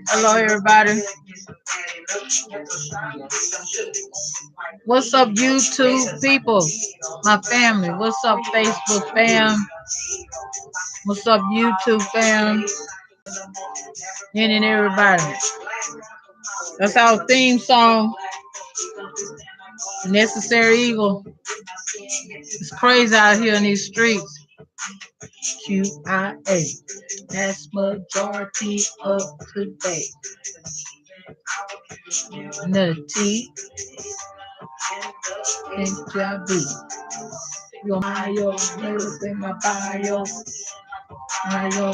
Hello, everybody. What's up, YouTube people? My family. What's up, Facebook fam? What's up, YouTube fam? And everybody. That's our theme song. Necessary Evil. It's crazy out here in these streets. QIA. That's majority of today. Nutty and Jabi. Your bio, news in my bio. Bio,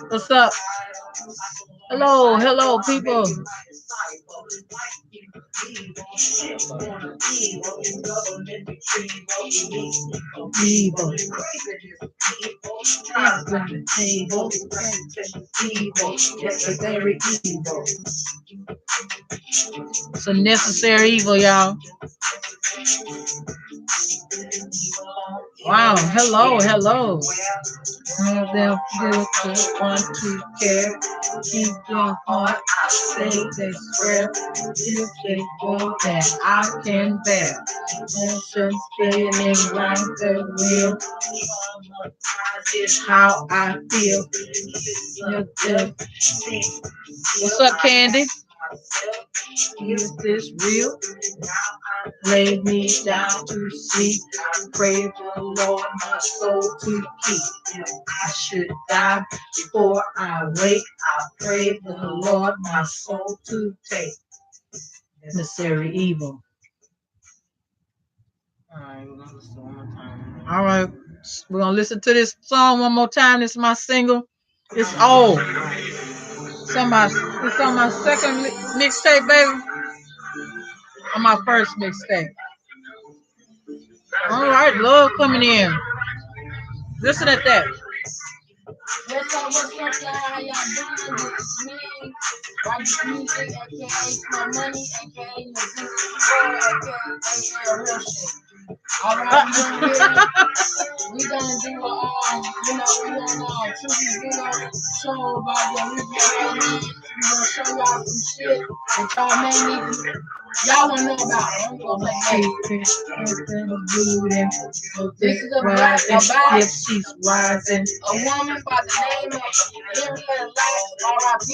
what's up? Hello, hello, people. Evil. Necessary evil. It's a necessary evil, y'all. Wow, hello, hello. They'll feel to want to care. Keep your heart, say they swear. If they go, then I can bear. Emotions feeling like the real. Is how I feel. What's up, Candy? Is this real? Lay me down to sleep. Pray the Lord my soul to keep. I should die before I wake. I pray the Lord my soul to take. Necessary evil. All right, we're gonna listen to this song one more time. This is my single. It's old. It's on my second mixtape, baby. On my first mixtape. All right, love coming in. Listen at that. What's up, y'all? How y'all doing? This is me. Roger Music, aka My Money, aka Music 4, aka Real Shit. Alright, we gonna do we gonna tribute video show about the original man. We gonna show y'all some shit that y'all may need to, y'all wanna know about. I'm gonna this is about she's rising. A woman by the name of Henrietta Lacks, R.I.P.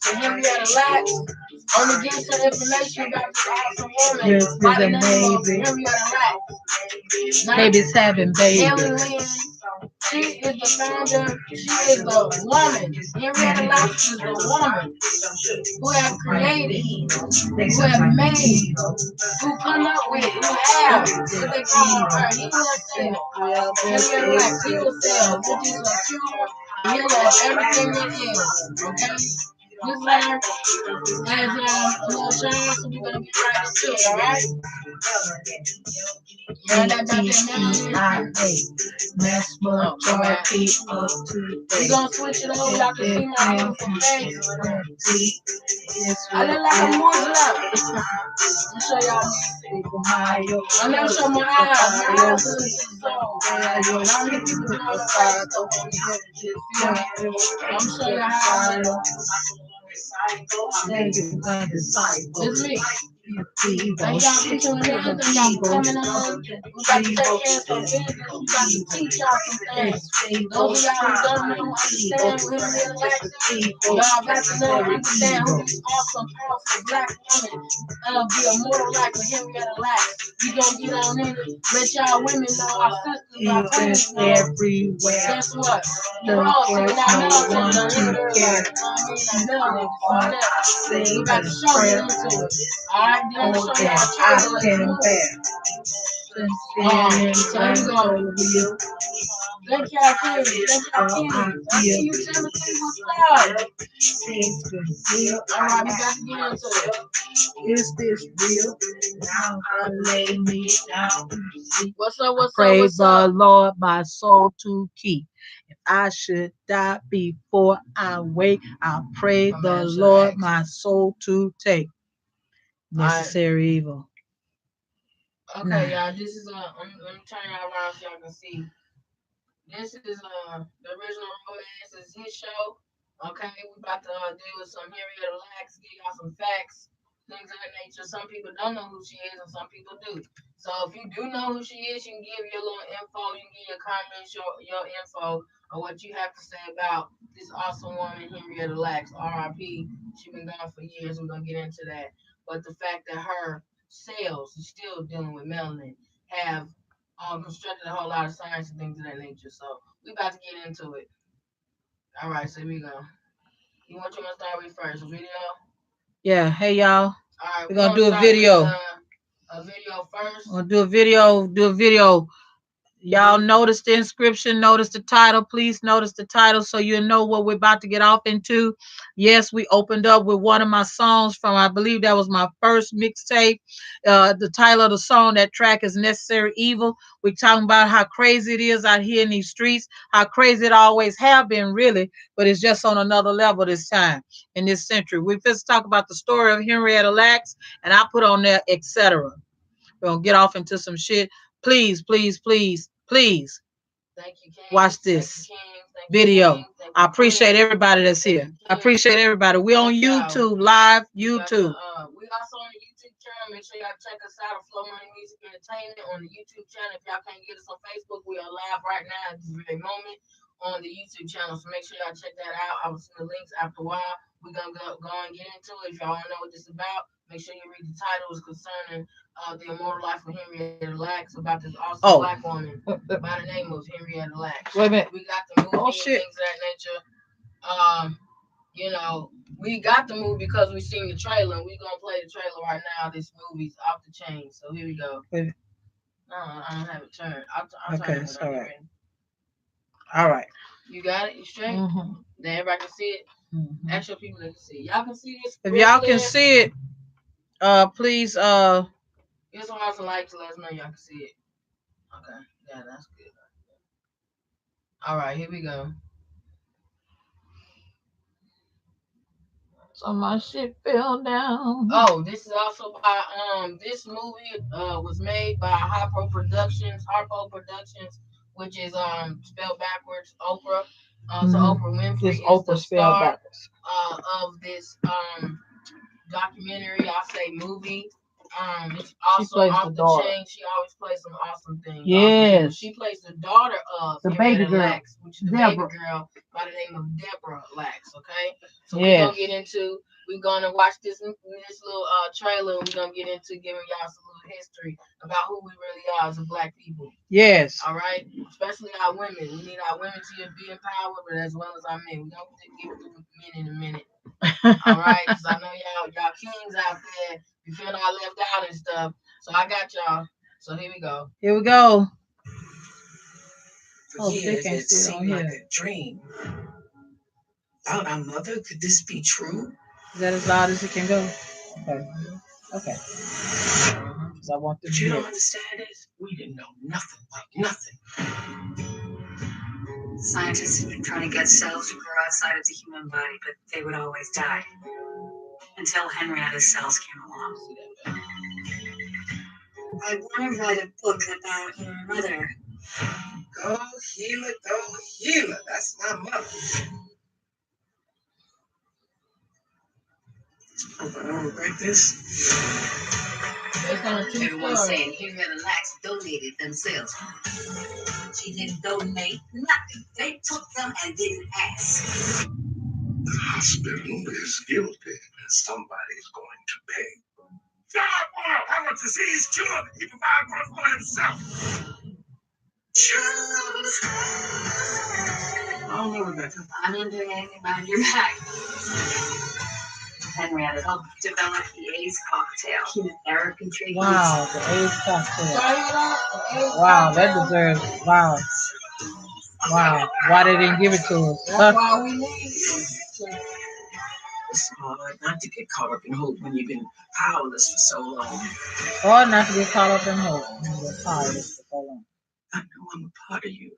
to Henrietta Lacks. Only get some information about this awesome woman by the name of Henrietta Lacks. Baby's having babies. She is the founder. She is the woman. Henrietta Lacks is the woman who have created, who have made, who come up with, who have what they call her healer cell. Henrietta Lacks healer cell, which is a cure, healer of everything that is. Okay. This letter has a little child, so we're gonna get right into it, alright? Yeah, that mass majority of today. We're gonna switch it over. Y'all can see my beautiful face. I look like a Muslim. Let me show y'all me. I'm gonna show my eyes. My eyes are I'm show you how it's me. Thank y'all for tuning in. Thank y'all for coming on. We got to take care of some business. We got to teach y'all some things. Those of y'all who don't know, understand what Henrietta Lacks is, y'all got to know and understand who these awesome, powerful black women be a mortal like a Henrietta Lacks. We gonna get on in it. Let y'all women know, our sisters, our queens know. Everywhere. Guess what? The relative, we got to show them into it. Alright, then show y'all I can bear. So we go. Thank y'all, Kenny. Thank you, Timothy. What's up? Alright, we got to get into it. Is this real? Now I lay me down. What's up? What's up? Praise the Lord, my soul to keep. If I should die before I wake, I pray the Lord my soul to take. Necessary evil. Okay, y'all. This is let me turn y'all around so y'all can see. This is the original romance. Is his show. Okay, we about to deal with some Henrietta Lacks, give y'all some facts, things of that nature. Some people don't know who she is, and some people do. So if you do know who she is, you can give your little info. You can give your comments, your info, or what you have to say about this awesome woman, Henrietta Lacks, R.I.P. She been gone for years. We're gonna get into that. But the fact that her cells is still dealing with melanin have constructed a whole lot of science and things of that nature. So we about to get into it. All right, so here we go. You want to start with first? A video? Yeah. Hey y'all. All right, We're we're gonna gonna do a start with video. a video first. We'll do a video. Do a video. Y'all notice the inscription, notice the title. Please notice the title so you know what we're about to get off into. Yes, we opened up with one of my songs from, I believe that was my first mixtape. The title of the song, that track is Necessary Evil. We're talking about how crazy it is out here in these streets, how crazy it always have been, really, but it's just on another level this time in this century. We first talk about the story of Henrietta Lacks, and I put on there, etc. We're going to get off into some shit. Please, please, please, please Thank you, King. watch Thank you, this King. Thank you, video. King. Thank I you, appreciate King. everybody that's Thank here. you, I King. appreciate everybody. We on Thank y'all. YouTube, live We got YouTube. we also on the YouTube channel. Make sure y'all check us out on Flow Money Music Entertainment on the YouTube channel. If y'all can't get us on Facebook, we are live right now at this very moment on the YouTube channel. So make sure y'all check that out. I will send the links after a while. We're gonna go and get into it. If y'all want to know what this is about, make sure you read the titles concerning the immortal life of Henrietta Lacks, about this awesome black woman by the name of Henrietta Lacks. Wait a minute. We got the movie and things of that nature. You know, we got the movie because we seen the trailer, and we gonna play the trailer right now. This movie's off the chain, so here we go. Wait. No, I don't have it turned. I'll Okay, turn it. it's all right. All right. You got it? You straight? Mm-hmm. Then everybody can see it? Mm-hmm. Actual people that can see it. Y'all can see this? If y'all can see it, please, give some awesome like to let us know y'all can see it. Okay. Yeah, that's good. All right, here we go. So my shit fell down. Oh, this is also by this movie was made by Harpo Productions, which is spelled backwards, Oprah. So Oprah Winfrey is Oprah the spelled star backwards. of this documentary, I'll say movie. It's also off the chain. She always plays some awesome things. Yes. Awesome. She plays the daughter of the Henrietta baby girl, Lacks, which is the Deborah. baby girl by the name of Deborah Lacks. Okay, so we're gonna get into. We're gonna watch this little trailer. And we're gonna get into giving y'all some little history about who we really are as a black people. Yes. All right, especially our women. We need our women to be empowered, but as well as our men. We're gonna get to men in a minute. All right, because I know y'all kings out there. You feel all left out and stuff. So I got y'all. So here we go. Here we go. For years, it seemed like a dream. About our mother, could this be true? Is that as loud as it can go? Okay. Okay. Because I want But you don't understand it. We didn't know nothing, like nothing. Scientists have been trying to get cells to grow outside of the human body, but they would always die. Until Henrietta's cells came along. I want to write a book about your mother. Go healer, go healer. That's my mother. Hope I don't regret this. Everyone's saying Henrietta Lacks donated themselves. She didn't donate nothing. They took them and didn't ask. The hospital is guilty, and somebody's going to pay. God, have a disease cure. He provides one for himself. Oh no, Rebecca. I'm not doing anything behind your back. Henrietta helped develop the AIDS cocktail. Chemotherapy treatment. Wow, the AIDS cocktail. Wow, that deserves. Wow. Wow. Why they didn't give it to us? That's why we need. It's hard not to get caught up in hope when you've been powerless for so long. Hard not to get caught up in hope when you've been powerless for so long. I know I'm a part of you.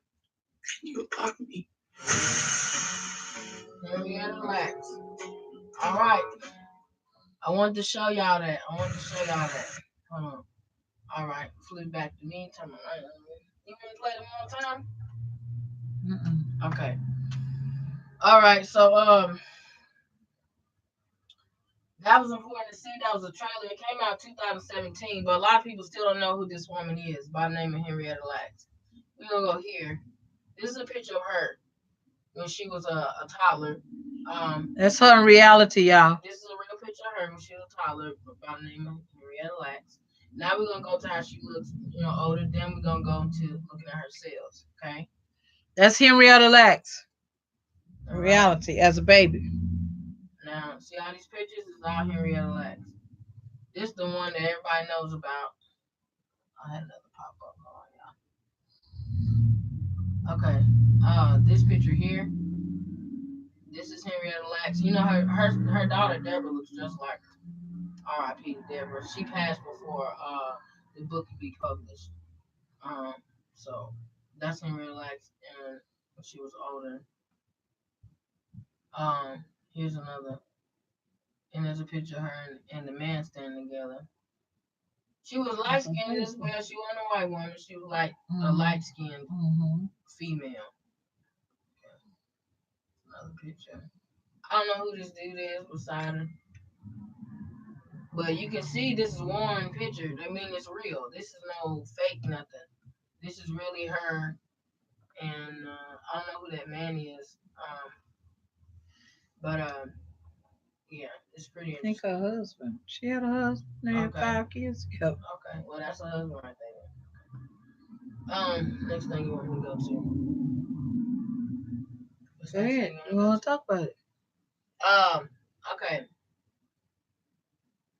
And you're a part of me. Henrietta Lacks. All right. I wanted to show y'all that. Hold on. All right, flip back to me. Tell me, you want to play them one time? Mm-mm. Okay. All right. So that was important to see. That was a trailer. It came out 2017, but a lot of people still don't know who this woman is by the name of Henrietta Lacks. We're gonna go here. This is a picture of her when she was a toddler. That's her in reality, y'all. This is a real picture of her when she was a toddler by the name of Henrietta Lacks. Now we're gonna go to how she looks, older. Then we're gonna go to looking at her cells. Okay. That's Henrietta Lacks in All right. reality as a baby. Now, see all these pictures is all Henrietta Lacks. This is the one that everybody knows about. I had another pop up on y'all. Okay. This picture here. This is Henrietta Lacks. You know her daughter Deborah looks just like her. R.I.P. Deborah. She passed before the book could be published. Um, so that's Henrietta Lacks, and when she was older. Here's another, and there's a picture of her and the man standing together. She was light skinned as well. She wasn't a white woman. She was like a light skinned Mm-hmm. female. Another picture. I don't know who this dude is beside her, but you can see this is one picture. I mean, it's real. This is no fake nothing. This is really her, and I don't know who that man is. But yeah, it's pretty I think interesting. her husband. She had a husband. They had Okay. 5 kids. Yep. Okay, well that's her husband right there. Next thing you want me to go to? What's Go next ahead. thing you You want want to to talk about it? go to? Okay.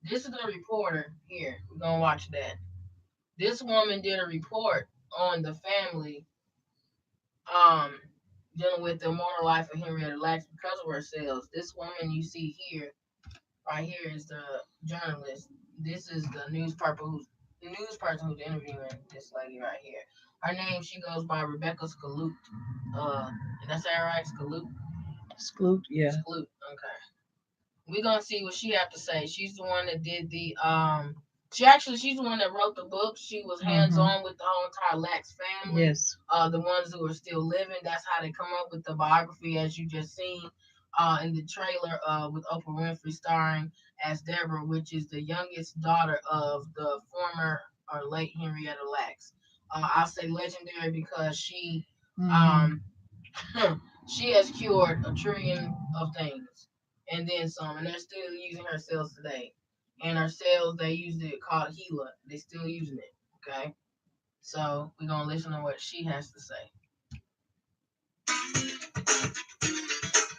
This is the reporter here. We're gonna watch that. This woman did a report on the family, um, dealing with the immortal life of Henrietta Lacks because of her sales. This woman you see here, right here, is the journalist. This is the news person who's interviewing this lady right here. Her name, she goes by Rebecca Skaloot. And that's that right, Skaloot? Exclude. Yeah. Skaloot. Okay. We're gonna see what she have to say. She's the one that did the she's the one that wrote the book. She was hands on with the whole entire Lax family. Yes. The ones who are still living. That's how they come up with the biography as you just seen in the trailer with Oprah Winfrey starring as Deborah, which is the youngest daughter of the former or late Henrietta Lacks. I'll say legendary because she um she has cured a trillion of things and then some, and they're still using her cells today. And her cells, they used it called Gila. They still using it. Okay, so we're gonna listen to what she has to say.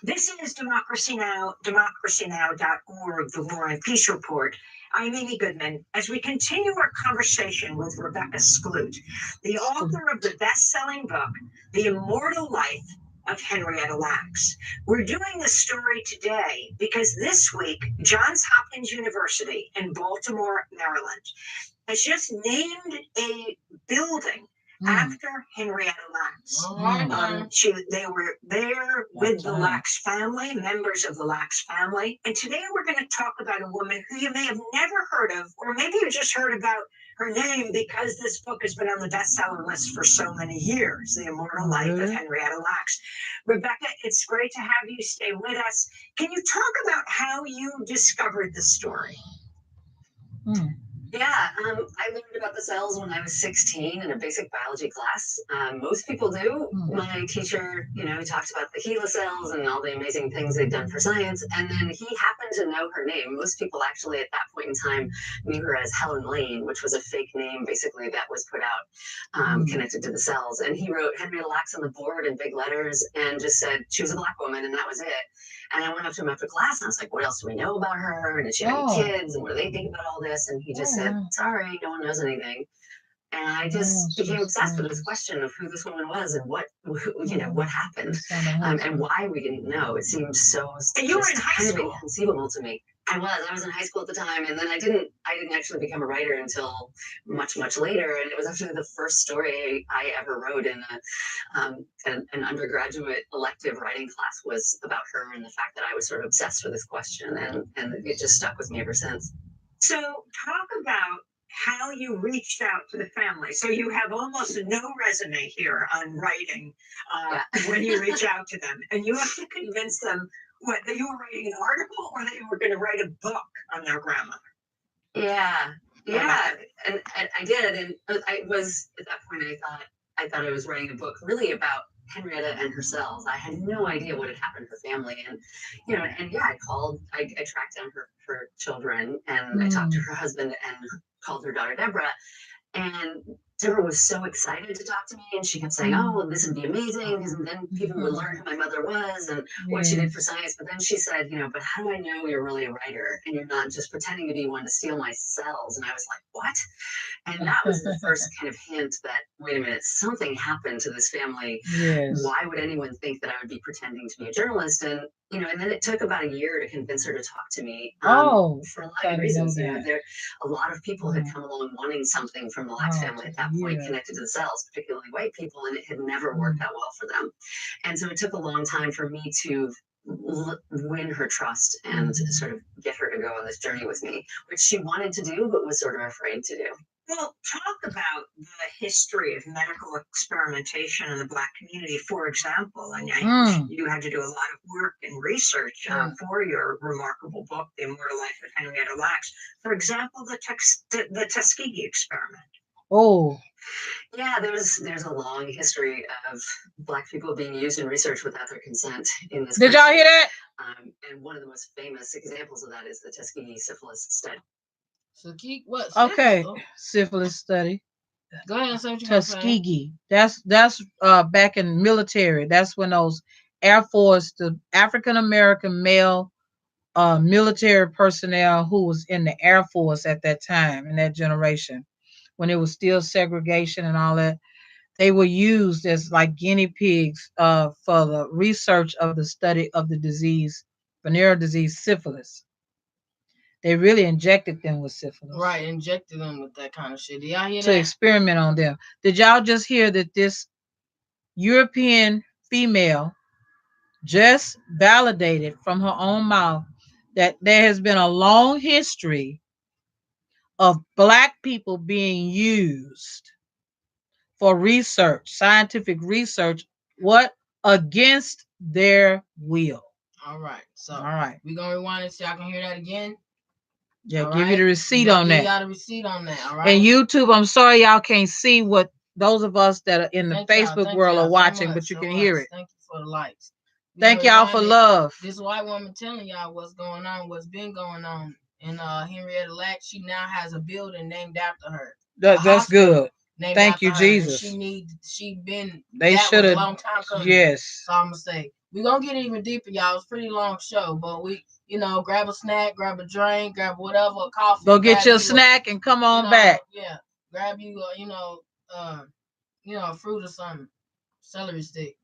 This is Democracy Now!, democracynow.org, the War and Peace Report. I'm Amy Goodman as we continue our conversation with Rebecca Skloot, the author of the best-selling book, The Immortal Life of Henrietta Lacks. We're doing this story today because this week, Johns Hopkins University in Baltimore, Maryland, has just named a building after Henrietta Lacks. They were there with the Lacks family, members of the Lacks family. And today we're going to talk about a woman who you may have never heard of, or maybe you just heard about her name because this book has been on the bestseller list for so many years, The Immortal Life of Henrietta Lacks. Rebecca, it's great to have you stay with us. Can you talk about how you discovered the story? Yeah, I learned about the cells when I was 16 in a basic biology class. Most people do. My teacher, talked about the HeLa cells and all the amazing things they've done for science. And then he happened to know her name. Most people actually at that point in time knew her as Helen Lane, which was a fake name basically that was put out connected to the cells. And he wrote Henrietta Lacks on the board in big letters and just said she was a Black woman and that was it. And I went up to him after class and I was like, what else do we know about her? And did she have any kids? And what do they think about all this? And he just said, sorry, no one knows anything. And I just became obsessed with this question of who this woman was and what happened and why we didn't know. It seemed so and you were in high school. Inconceivable to me. I was in high school at the time, and then I didn't actually become a writer until much later. And it was actually the first story I ever wrote in an undergraduate elective writing class was about her and the fact that I was sort of obsessed with this question, and it just stuck with me ever since. So talk about how you reached out to the family. So you have almost no resume here on writing when you reach out to them, and you have to convince them what that you were writing an article or that you were going to write a book on their grandmother. Yeah, yeah, and I did, and I was at that point. I thought I was writing a book really about Henrietta and herself. I had no idea what had happened to her family, and and yeah, I tracked down her children, and I talked to her husband and called her daughter Deborah, and Deborah was so excited to talk to me, and she kept saying, "Oh, this would be amazing," because then people would learn who my mother was and what she did for science. But then she said, "But how do I know you're really a writer and you're not just pretending to be one to steal my cells?" And I was like, "What?" And that was the first kind of hint that, wait a minute, something happened to this family. Yes. Why would anyone think that I would be pretending to be a journalist? And and then it took about a year to convince her to talk to me. For a lot of reasons. A lot of people had come along wanting something from the Lax family at that point, connected to the cells, particularly white people, and it had never worked out well for them. And so it took a long time for me to win her trust and sort of get her to go on this journey with me, which she wanted to do but was sort of afraid to do. Well, talk about the history of medical experimentation in the Black community, for example. And you had to do a lot of work and research for your remarkable book, The Immortal Life of Henrietta Lacks. For example, the Tuskegee experiment. Oh. Yeah, there's a long history of Black people being used in research without their consent in this country. Did y'all hear that? And one of the most famous examples of that is the Tuskegee syphilis study. So keep what? Okay, syphilis study. Go ahead and say what you Tuskegee. That's back in military. That's when those Air Force, the African American male military personnel who was in the Air Force at that time, in that generation, when it was still segregation and all that, they were used as like guinea pigs for the research of the study of the disease, venereal disease, syphilis. They really injected them with syphilis. Right, injected them with that kind of shit. Did y'all hear to experiment on them. Did y'all just hear that this European female just validated from her own mouth that there has been a long history of Black people being used for research, scientific research, what? Against their will. All right. So all right, we're gonna rewind it so y'all can hear that again. Yeah, all give you the receipt on that. Got a receipt on that. All right. And YouTube, I'm sorry y'all can't see what those of us that are in the Facebook world are watching, but you can hear it. Thank you for the likes. Thank y'all for love. This white woman telling y'all what's going on, what's been going on. And Henrietta Lacks, she now has a building named after her. That's good. Thank you, Jesus. She been they should have a long time coming. Yes. So I'm gonna say we're gonna get even deeper, y'all. It's a pretty long show, but we grab a snack, grab a drink, grab whatever, coffee. Go get your snack and come on back. Yeah. Grab you a fruit or something. Celery stick.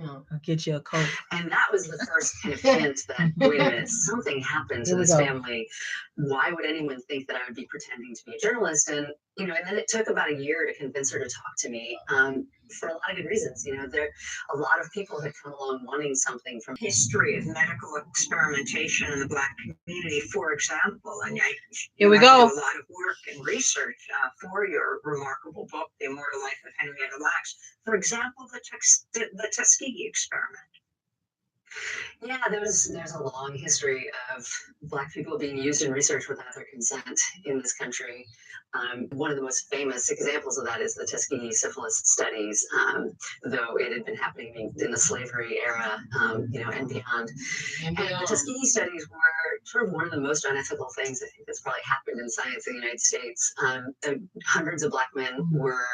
I'll get you a Coke. And that was the first kind of hint that, wait a minute, something happened to this family. Why would anyone think that I would be pretending to be a journalist? And, and then it took about a year to convince her to talk to me for a lot of good reasons. A lot of people had come along wanting something from history of medical experimentation in the Black community, for example. And here we go. A lot of work and research for your remarkable book, The Immortal Life of Henrietta Lacks. For example, the Tuskegee experiment. Yeah, there's a long history of Black people being used in research without their consent in this country. One of the most famous examples of that is the Tuskegee syphilis studies, though it had been happening in the slavery era, and beyond. And the Tuskegee studies were sort of one of the most unethical things I think that's probably happened in science in the United States. Hundreds of Black men were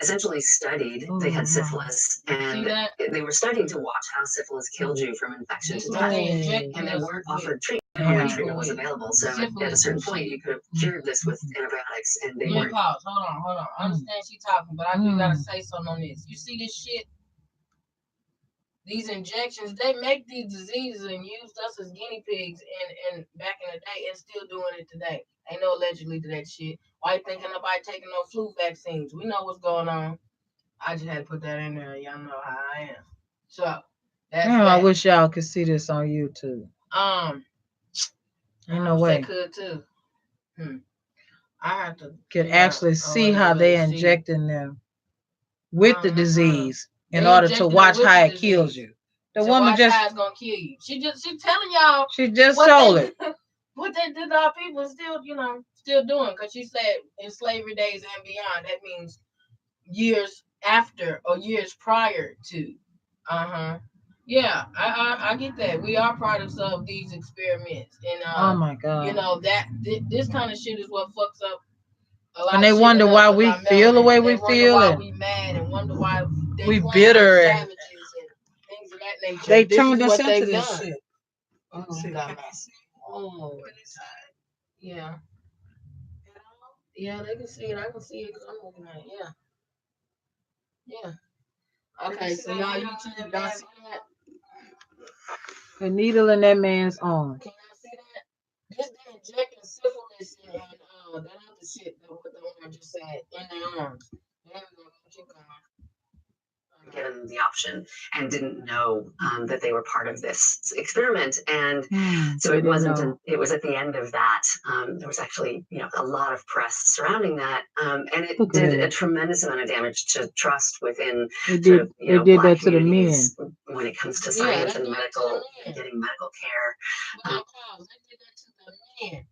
essentially studied. They had syphilis, and they were studied to watch how syphilis killed you from infection to death, and they weren't offered treatment. When treatment was available, so at a certain point you could have cured this with antibiotics, and they weren't. Pause. Hold on. I understand she talking, but I do gotta say something on this. You see this shit? These injections, they make these diseases and used us as guinea pigs and back in the day, and still doing it today. Ain't no allegedly to that shit. Why you thinking nobody taking no flu vaccines? We know what's going on. I just had to put that in there. Y'all know how I am. So that's I wish y'all could see this on YouTube. Ain't no way. They could too. I have to can figure out actually a see way to how they're really see. injecting them with the disease in They order to injecting watch it with how the it kills disease. you. The To woman watch just how it's gonna kill you. She telling y'all she just what sold they it. what they did to our people is still, still doing. Because she said in slavery days and beyond, that means years after or years prior to. Uh-huh. Yeah, I get that. We are products of these experiments. And Oh my God. this kind of shit is what fucks up a lot And of they shit wonder in us why with we our feel the melanin. way They we wonder feel why and we mad and wonder why they we playing bitter us and savages and things of that nature. they This turned is us what into they've this done. shit. Oh, See, got can my- I see? oh, yeah. Yeah, they can see it. I can see it because I'm looking at it. Yeah. Yeah. Okay, so y'all YouTube, y'all see that? The needle in that man's arm. Can y'all see that? This they injecting syphilis and that other shit that what the owner just said in their arms. There we go. Keep going. Given the option and didn't know that they were part of this experiment, and so They it didn't wasn't. know. It was at the end of that. There was actually, a lot of press surrounding that, and it Look at did a that. tremendous amount of damage to trust within They sort of, did. They did Black that to the men. communities when it comes to Yeah, science they and did that to medical, the men. getting medical care. But now pause. They did that to the men.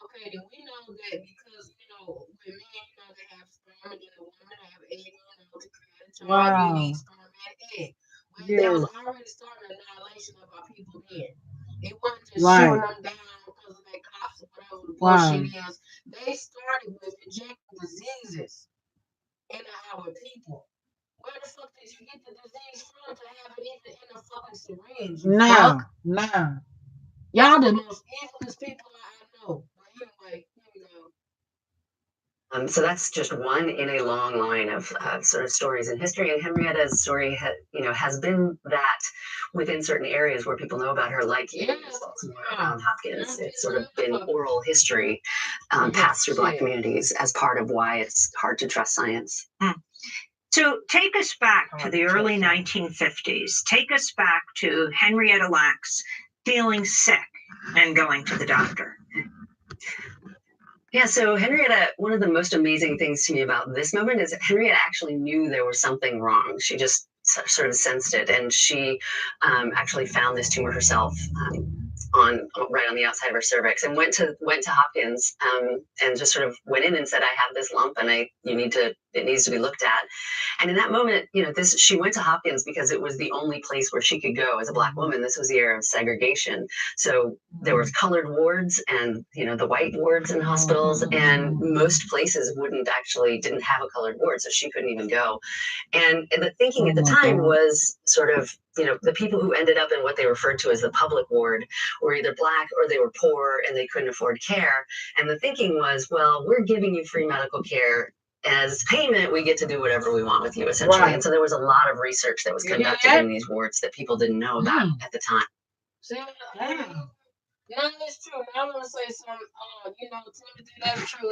Okay, then we know that because with men, they have sperm and then the women have egg, to create to Wow. regulate sperm and egg. Well, that Yes. was already starting annihilation of our people then. It wasn't just Right. shooting them down because of their cops or whatever the bullshit is. They started with injecting diseases into our people. Where the fuck did you get the disease from to have it even in a fucking syringe? You Nah, fuck? nah. Y'all the most evilest people I know. But anyway, here we go. So that's just one in a long line of sort of stories in history. And Henrietta's story, has been that within certain areas where people know about her, like in Baltimore, around Hopkins. It's sort of been oral history passed through Black communities as part of why it's hard to trust science. So take us back to the early 1950s. Take us back to Henrietta Lacks feeling sick and going to the doctor. Yeah, so Henrietta, one of the most amazing things to me about this moment is that Henrietta actually knew there was something wrong. She just sort of sensed it, and she actually found this tumor herself right on the outside of her cervix, and went to Hopkins and just sort of went in and said, "I have this lump, and it needs to be looked at." And in that moment, she went to Hopkins because it was the only place where she could go as a Black woman. This was the era of segregation, so there was colored wards and the white wards in hospitals, and most places didn't have a colored ward, so she couldn't even go. And the thinking at the time was sort of, the people who ended up in what they referred to as the public ward were either Black or they were poor and they couldn't afford care. And the thinking was, well, we're giving you free medical care. As payment, we get to do whatever we want with you, essentially. Right. And so there was a lot of research that was conducted in these wards that people didn't know about at the time. See, none of this true. I'm gonna say something. Timothy, that's true.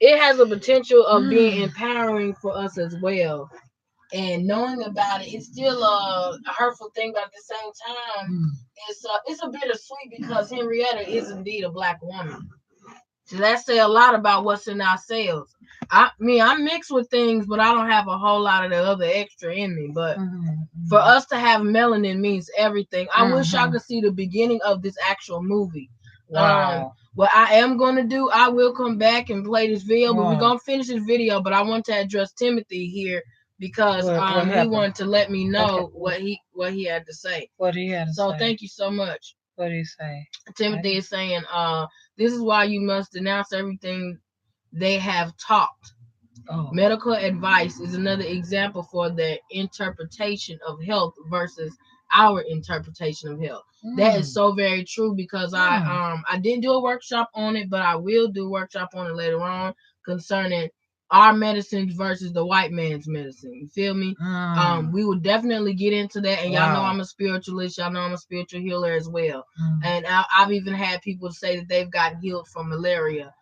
It has a potential of being empowering for us as well. And knowing about it, it's still a hurtful thing, but at the same time, it's a bittersweet because Henrietta is indeed a Black woman. So that say a lot about what's in our cells. I'm mixed with things, but I don't have a whole lot of the other extra in me. But for us to have melanin means everything. I wish I could see the beginning of this actual movie. Wow. What I am going to do, I will come back and play this video, but we're going to finish this video. But I want to address Timothy here because he wanted to let me know what he had to say. What he had to say. So thank you so much. What did he say? Timothy is saying, this is why you must denounce everything they have taught. Medical advice is another example for the interpretation of health versus our interpretation of health. That is so very true because I didn't do a workshop on it, but I will do a workshop on it later on concerning our medicines versus the white man's medicine. You feel me? We will definitely get into that. And y'all know I'm a spiritualist. Y'all know I'm a spiritual healer as well. And I've even had people say that they've gotten healed from malaria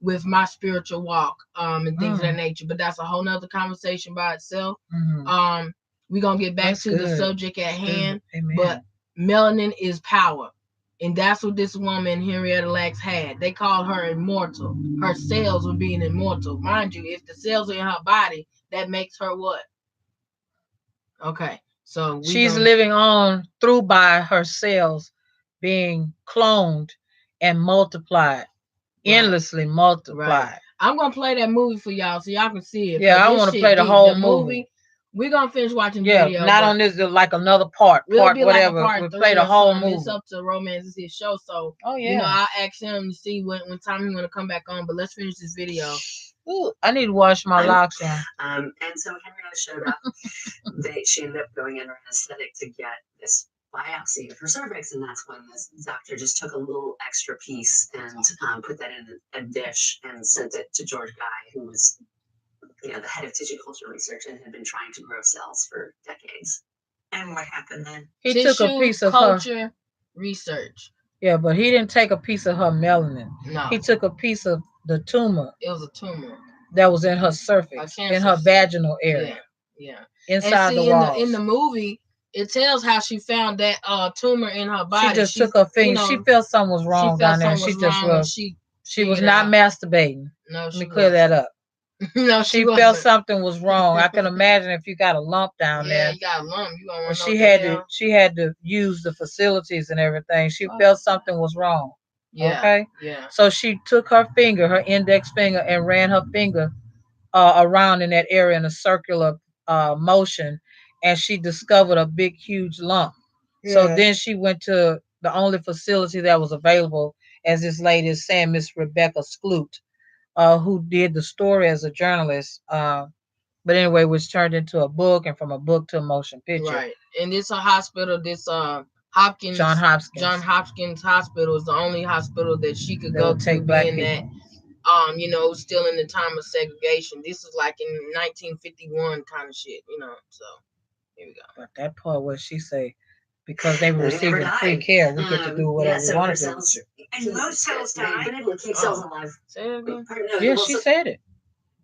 with my spiritual walk and things of that nature. But that's a whole nother conversation by itself. We're going to get back to the subject at hand. But melanin is power. And that's what this woman, Henrietta Lacks, had. They called her immortal. Her cells were being immortal. Mind you, if the cells are in her body, that makes her what? Okay. So she's living on through by her cells being cloned and multiplied, endlessly multiplied. Right. I'm gonna play that movie for y'all so y'all can see it. Yeah, I want to play the whole movie. We're gonna finish watching the Yeah, video. not on this, like another part, Be whatever. Like we'll play the whole movie. It's up to Romance. It's his show, so oh yeah, you know, I'll ask him to see when time he's gonna come back on. But let's finish this video. Ooh, I need to wash my locks down. And so Henrietta showed up. She ended up going under anesthetic to get this biopsy of her cervix, and that's when this doctor just took a little extra piece and put that in a dish and sent it to George Guy, who was, you know, the head of tissue culture research and had been trying to grow cells for decades. And what happened then? He took a piece of culture research. Yeah, but he didn't take a piece of her melanin. No, he took a piece of the tumor. It was a tumor that was in her cervix, in her vaginal area. Yeah. Inside the walls. In the movie, it tells how she found that tumor in her body. She just took her finger. She felt something was wrong down there. She just rubbed. She was not masturbating. No, let me clear that up. No, she felt something was wrong. I can imagine if you got a lump down there. Yeah, you got a lump. You gonna she had to use the facilities and everything. She felt something was wrong. Yeah. Okay. Yeah. So she took her finger, her index finger, and ran her finger around in that area in a circular motion, and she discovered a big, huge lump. Yeah. So then she went to the only facility that was available, as this lady is saying, Miss Rebecca Skloot, who did the story as a journalist. But anyway, which turned into a book, and from a book to a motion picture. Right. And this hospital, this Hopkins, John Hopkins Hospital is the only hospital that she could go to, being that you know, still in the time of segregation. This is like in 1951 kind of shit, you know. So here we go. But that part where she say, because they were receiving free care, we get to do whatever we want to do. And most cells die. Been able to keep cells alive. Say it again. Yeah, she said it.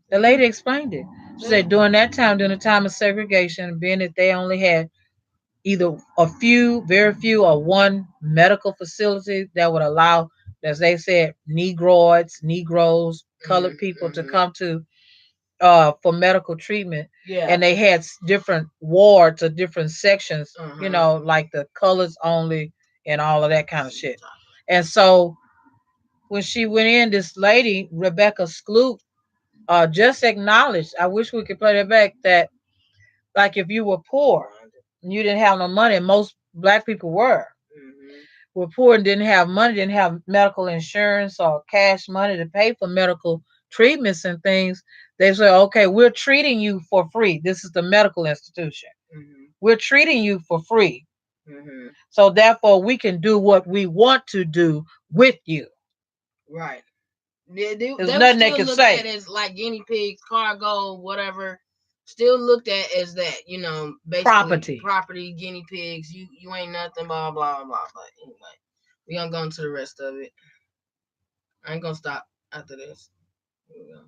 The lady explained it. She said during that time, during the time of segregation, being that they only had either a few, very few, or one medical facility that would allow, as they said, Negroes, colored people to come to for medical treatment. Yeah. And they had different wards or different sections, you know, like the colors only and all of that kind of shit. And so when she went in, this lady, Rebecca Skloot, just acknowledged, I wish we could play that back, that like if you were poor and you didn't have no money, and most black people were poor and didn't have money, didn't have medical insurance or cash money to pay for medical treatments and things, they say, okay, we're treating you for free. This is the medical institution. We're treating you for free. So therefore we can do what we want to do with you. Right. There's nothing they can say. At as like guinea pigs, cargo, whatever. Still looked at as that, you know, basically property, guinea pigs. You ain't nothing, blah blah blah. But anyway, we gonna go into the rest of it. I ain't gonna stop after this. Here we go.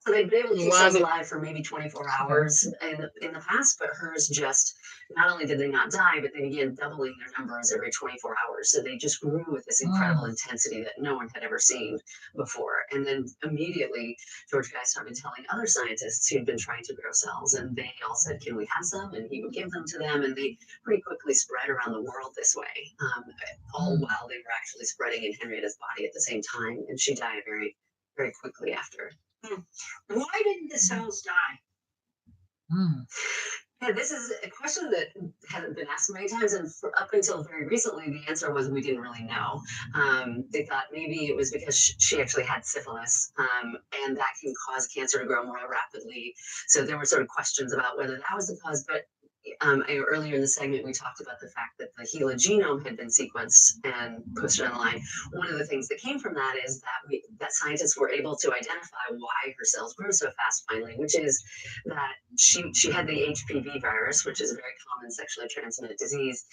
So they've been able to keep cells alive for maybe 24 hours in the past, but hers just, not only did they not die, but they began doubling their numbers every 24 hours. So they just grew with this incredible intensity that no one had ever seen before. And then immediately, George Guy started telling other scientists who'd been trying to grow cells, and they all said, can we have some? And he would give them to them, and they pretty quickly spread around the world this way, all while they were actually spreading in Henrietta's body at the same time. And she died very, very quickly after. Why didn't the cells die? Yeah, this is a question that hasn't been asked many times, and up until very recently, the answer was we didn't really know. They thought maybe it was because she actually had syphilis, and that can cause cancer to grow more rapidly. So there were sort of questions about whether that was the cause, but earlier in the segment, we talked about the fact that the HeLa genome had been sequenced and posted online. One of the things that came from that is that scientists were able to identify why her cells grew so fast finally, which is that she had the HPV virus, which is a very common sexually transmitted disease.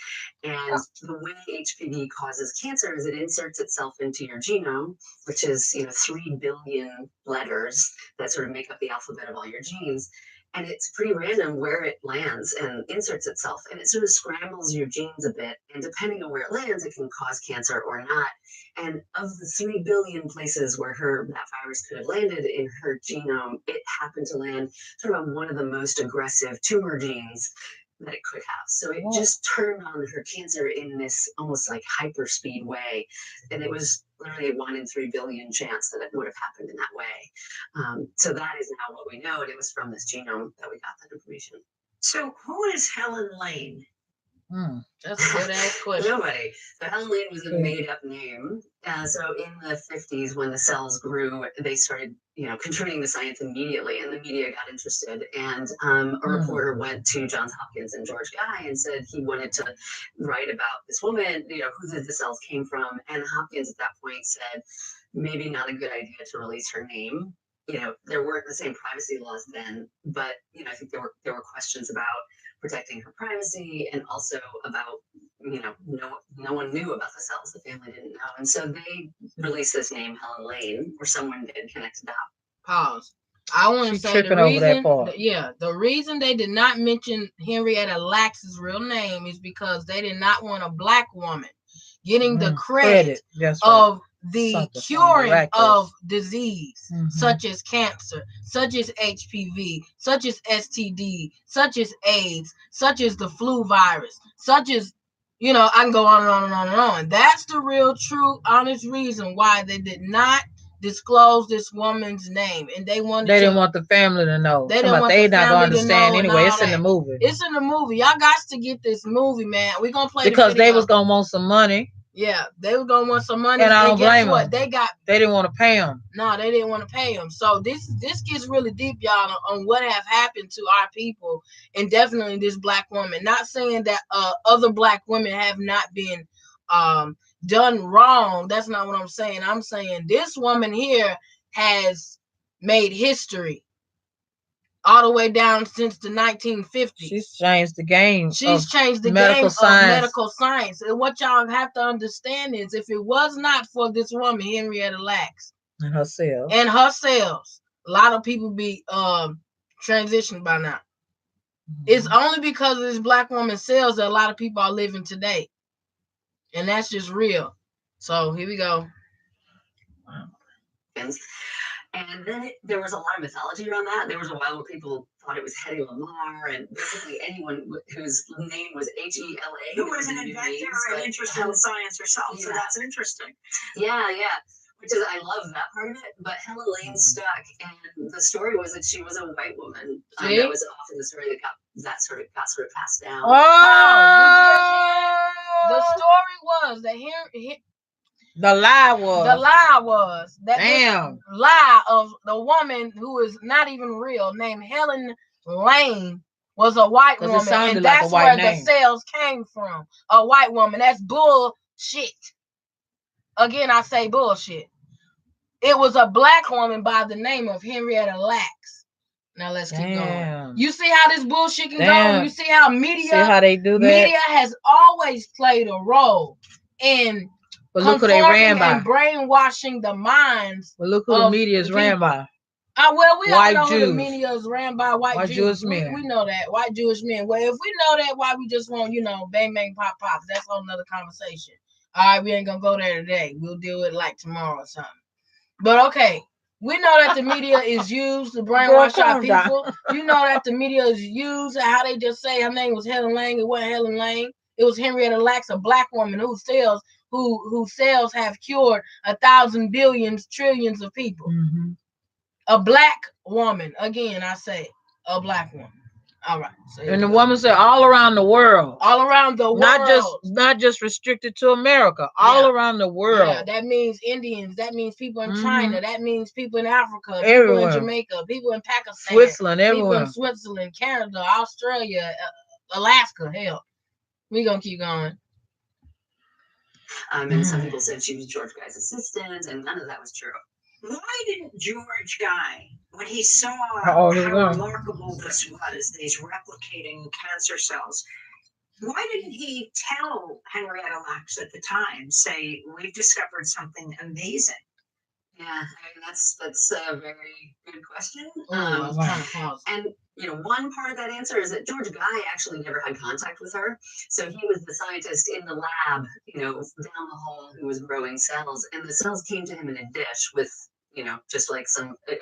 And the way HPV causes cancer is it inserts itself into your genome, which is 3 billion letters that sort of make up the alphabet of all your genes. and it's pretty random where it lands and inserts itself, and it sort of scrambles your genes a bit, and depending on where it lands, it can cause cancer or not. And of the 3 billion places where that virus could have landed in her genome, it happened to land sort of on one of the most aggressive tumor genes that it could have. So it just turned on her cancer in this almost like hyperspeed way. And it was literally a 1 in 3 billion chance that it would have happened in that way. So that is now what we know. And it was from this genome that we got that information. So who is Helen Lane? That's a good ass question. Nobody. So Helen Lane was a made up name. So in the 50s, when the cells grew, they started, contributing to science immediately, and the media got interested. And a reporter went to Johns Hopkins and George Guy and said he wanted to write about this woman, who the cells came from. And Hopkins at that point said, maybe not a good idea to release her name. There weren't the same privacy laws then, but I think there were questions about protecting her privacy, and also about no one knew about the cells. The family didn't know, and so they released this name Helen Lane, or someone did, connected that. Pause. I want to say the reason. The reason they did not mention Henrietta Lacks's real name is because they did not want a black woman getting the credit of the curing of disease, such as cancer, such as HPV, such as STD, such as AIDS, such as the flu virus, such as, I can go on and on and on and on. That's the real, true, honest reason why they did not disclose this woman's name, and they didn't want the family to know. They not gonna understand anyway. It's in the movie. It's in the movie. Y'all got to get this movie, man. We're gonna play because they was gonna want some money. Yeah, they were gonna want some money. And I don't blame them. They didn't want to pay them. No, they didn't want to pay them. So this gets really deep, y'all, on what have happened to our people, and definitely this black woman. Not saying that other black women have not been done wrong. That's not what I'm saying. I'm saying this woman here has made history all the way down since the 1950s. She's changed the game. She's changed the game of medical science. And what y'all have to understand is, if it was not for this woman, Henrietta Lacks, and her cells, a lot of people be transitioned by now. It's only because of this black woman's cells that a lot of people are living today. And that's just real. So here we go. And then there was a lot of mythology around that. There was a while where people thought it was Hedy Lamarr, and basically anyone whose name was H-E-L-A. Who was an inventor and interested in science herself. Yeah. So that's interesting. Yeah. Which is, I love that part of it. But Helen Lane stuck, and the story was that she was a white woman. That was often the story that sort of got passed down. The story was that the lie was that this lie of the woman who is not even real, named Helen Lane, was a white woman, and that's where the cells came from. A white woman. That's bullshit. Again, I say bullshit. It was a black woman by the name of Henrietta Lacks. Now let's keep going. You see how this bullshit can go? You see how media? See how they do that? Media has always played a role in. But look who they ran by. And brainwashing the minds. But look who the media is ran by. Well, we all know Jews. who the media is ran by. White Jews. Jewish men. We know that. White Jewish men. Well, if we know that, why we just want, bang, bang, pop, pop. That's a whole nother conversation. All right, we ain't going to go there today. We'll deal with it like tomorrow or something. But okay. We know that the media is used to brainwash our people. You know that the media is used, how they just say her name was Helen Lane. It wasn't Helen Lane. It was Henrietta Lacks, a black woman whose cells have cured 1,000 billions, trillions of people. A black woman. Again, I say a black woman. All right. So and the woman said all around the world. All around the world. Not just restricted to America. All around the world. Yeah, that means Indians. That means people in China. That means people in Africa. Everywhere. People in Jamaica. People in Pakistan. Switzerland. Everywhere. People in Switzerland, Canada, Australia, Alaska. Hell. We're going to keep going. And some people said she was George Guy's assistant, and none of that was true. Why didn't George Guy, when he saw how remarkable this was, these replicating cancer cells, why didn't he tell Henrietta Lacks at the time, say, we've discovered something amazing? Yeah, I mean, that's a very good question. And one part of that answer is that George Guy actually never had contact with her. So he was the scientist in the lab, down the hall who was growing cells. And the cells came to him in a dish with, just like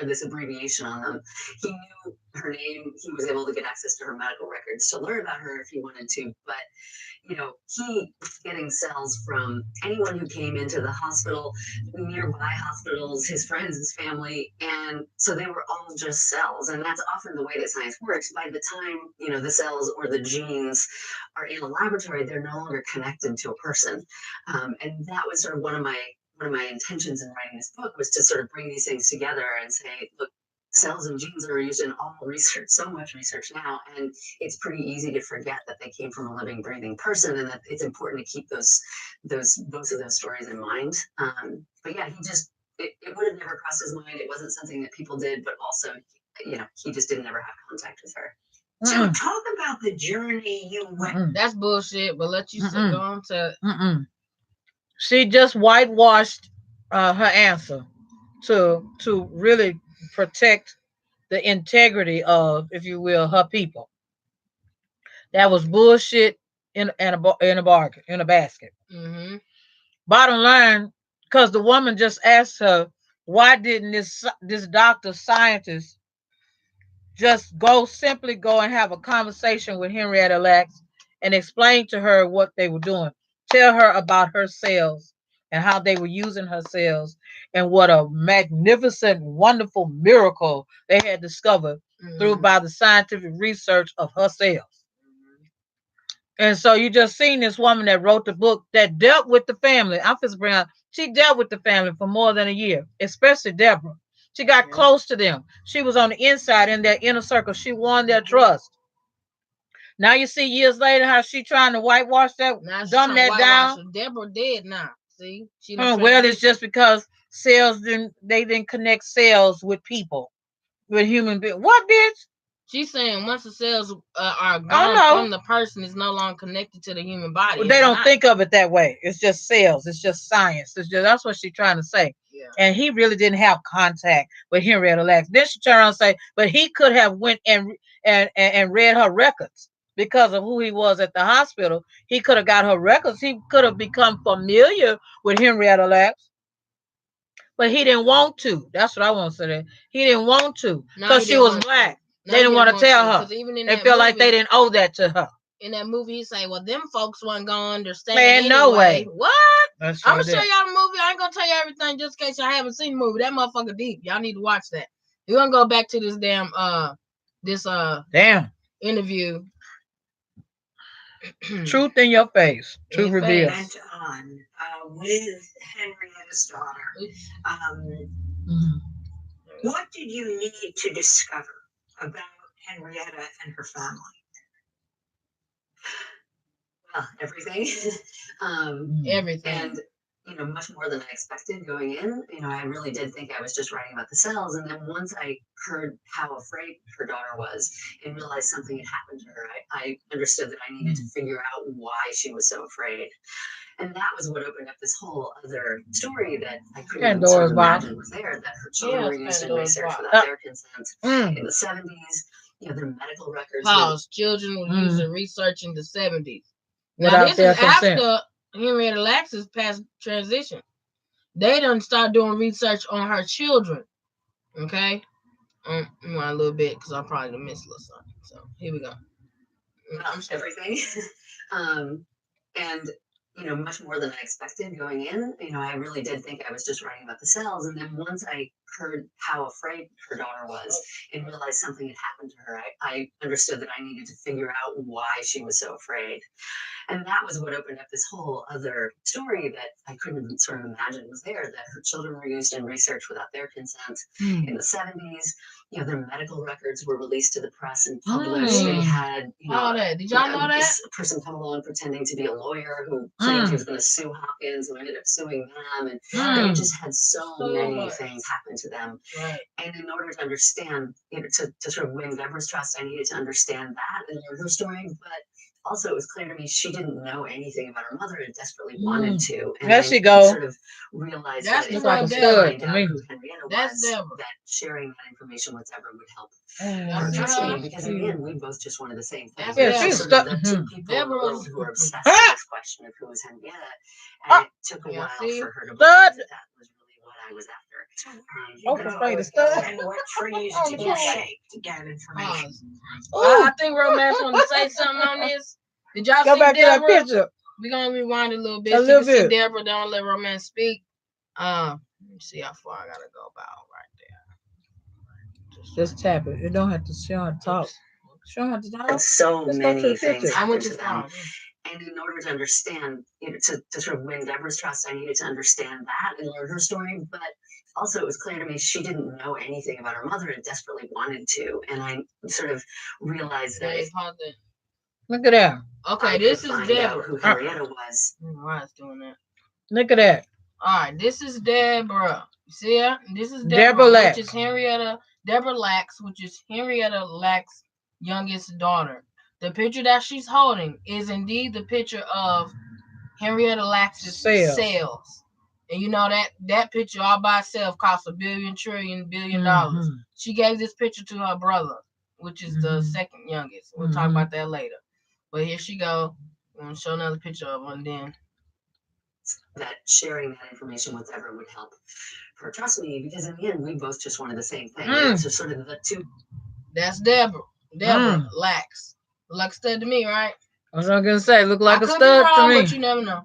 this abbreviation on them. He knew her name. He was able to get access to her medical records to learn about her if he wanted to. But he was getting cells from anyone who came into the hospital, nearby hospitals, his friends, his family. And so they were all just cells. And that's often the way that science works. By the time, the cells or the genes are in a laboratory, they're no longer connected to a person. And that was sort of one of my intentions in writing this book, was to sort of bring these things together and say, look, cells and genes are used in all research, so much research now, and it's pretty easy to forget that they came from a living, breathing person, and that it's important to keep both of those stories in mind. But yeah, it would have never crossed his mind. It wasn't something that people did, but also, he just didn't ever have contact with her. So talk about the journey you went. That's bullshit, but let you go on to. She just whitewashed her answer to really protect the integrity of, if you will, her people. That was bullshit in a basket. Mm-hmm. Bottom line, because the woman just asked her, why didn't this doctor scientist just simply go and have a conversation with Henrietta Lacks and explain to her what they were doing, tell her about her cells and how they were using her cells, and what a magnificent, wonderful miracle they had discovered through by the scientific research of her cells. And so you just seen this woman that wrote the book that dealt with the family. I'm just bring out, she dealt with the family for more than a year, especially Deborah. She got close to them. She was on the inside in their inner circle. She won their trust. Now you see years later how she trying to whitewash that, dumb that down. Deborah dead now. See, well, it's just because cells didn't connect cells with people, with human beings. What, bitch? She's saying once the cells are gone from the person, it's no longer connected to the human body. Well, they don't think of it that way. It's just cells. It's just science. That's what she's trying to say. Yeah. And he really didn't have contact with Henrietta Lacks. Then she turned around and say, but he could have went and read her records because of who he was at the hospital. He could have got her records. He could have become familiar with Henrietta Lacks. But he didn't want to. That's what I want to say. He didn't want to because she was black. They didn't want to tell her. They feel like they didn't owe that to her. In that movie, he say, well, them folks wasn't going to understand. Man, no way. What? I'm going to show y'all the movie. I ain't going to tell you everything just in case y'all haven't seen the movie. That motherfucker deep. Y'all need to watch that. We're going to go back to this interview. Truth in your face. Truth revealed. Went on with Henrietta's daughter. What did you need to discover about Henrietta and her family? Well, everything. Everything. And, much more than I expected going in. I really did think I was just writing about the cells. And then once I heard how afraid her daughter was and realized something had happened to her, I understood that I needed to figure out why she was so afraid. And that was what opened up this whole other story that I couldn't even sort of imagine was there, that her children were used in research without their consent in the 70s. Their medical records. Children were used in research in the 70s. Now, this is after Henrietta Lacks' past transition. They done start doing research on her children. Okay? A little bit, because I probably missed a little something. So, here we go. Everything. And much more than I expected going in. I really did think I was just writing about the cells. And then once I heard how afraid her daughter was and realized something had happened to her, I understood that I needed to figure out why she was so afraid. And that was what opened up this whole other story that I couldn't sort of imagine was there, that her children were used in research without their consent in the 70s. Their medical records were released to the press and published. They had, all that. Did y'all know that? A person come along pretending to be a lawyer who claimed he was going to sue Hopkins, who ended up suing them. And they just had so many things happen to them. Right. And in order to understand, to sort of win Deborah's trust, I needed to understand that and learn her story. But also it was clear to me she didn't know anything about her mother and desperately wanted to. And There I she go. sort of realized That's that if the I real could Deborah. find out who Henrietta That's was, Deborah. that sharing that information with Deborah would help That's her trust her. me, because in the end we both just wanted the same thing. That's We were Deborah. just she's sort of stuck. the two people in the Deborah. world who were obsessed with this question of who was Henrietta, and it took a Yeah, while see? for her to believe Stud. that was really what I was after. Oprah's afraid of stuff. And what trees did you shake to get information? Pause. Ooh, I think Romance want to say something on this. Did y'all go see back to that Deborah? picture. We're gonna rewind a little bit. A So you little can see bit. Deborah. Don't let Romance speak. Let me see how far I gotta go about right there. Just tap it. You don't have to show her talk. Show her to And talk. so Let's go to many the things picture. I went happened too to them. far. And in order to understand, to sort of win Deborah's trust, I needed to understand that and learn her story. But also, it was clear to me she didn't know anything about her mother and desperately wanted to. And I sort of realized that if Pause it. Look at that. Okay, I this could is find out Deborah. who Henrietta was, I don't know why it's doing that. Look at that. All right, this is Deborah. You see her? This is Deborah Deborah, Lax. which is Henrietta. Deborah Lax, which is Henrietta Lax's youngest daughter. The picture that she's holding is indeed the picture of Henrietta Lax's Sales. sales. And you know that picture all by itself costs $1 billion, billion dollars. Mhm. She gave this picture to her brother, which is the Mhm. second youngest. We'll talk Mhm. about that later. But here she go. I'm gonna show another picture of her, and then that sharing that information with Deborah would help her trust me, because in the end, we both just wanted the same thing. So sort of the two. that's Deborah. Deborah Lax. Like stud to me, right? I was gonna say, look like I a could be stud wrong, to me. but you never know.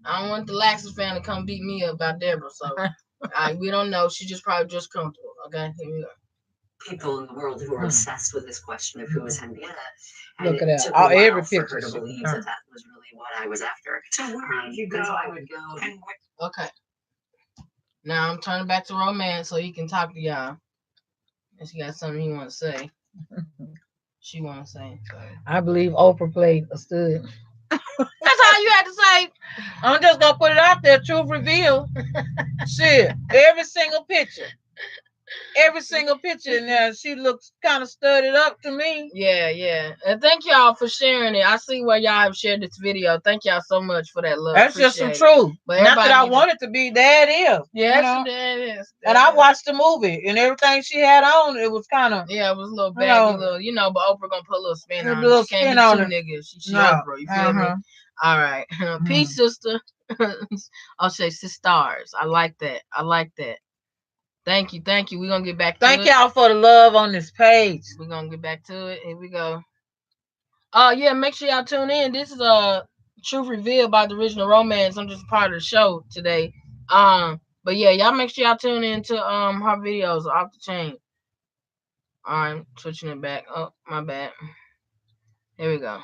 I don't want the Lax's fan to come beat me up about Deborah, so we don't know. She just probably just comfortable. Okay, here we go. People in the world who are obsessed with this question of who is Henrietta. And Look at it that. took a while Every for picture her to she believe can that that was really what I was after. So where did you go? And so I would go. And what Okay. Now I'm turning back to Romance so he can talk to y'all. And she got something he want to say. She want to say. So. I believe Oprah played a stud. That's all you had to say. I'm just gonna put it out there. Truth reveal. Shit. Every single picture. Every single picture in there, she looks kind of studded up to me. Yeah, yeah. And thank y'all for sharing it. I see why y'all have shared this video. Thank y'all so much for that love. That's just some Appreciate it. truth. But Not that I everybody want it to be. That is. Yeah, you know? that is. And I watched the movie, and everything she had on, it was kind of. Yeah, it was a little baggy, little, but Oprah gonna put a little spin on it. little She can't spin be on too it. niggas. She No. Oprah, you feel me? All right. Peace, sister. I'll say sisters. I like that. I like that. Thank you. Thank you. We're gonna get back to it. Thank y'all for the love on this page. We're gonna get back to it. Here we go. Yeah, make sure y'all tune in. This is a Truth Revealed by the Original Romance. I'm just part of the show today. But yeah, y'all make sure y'all tune in to her videos off the chain. Alright, switching it back. Oh, my bad. Here we go.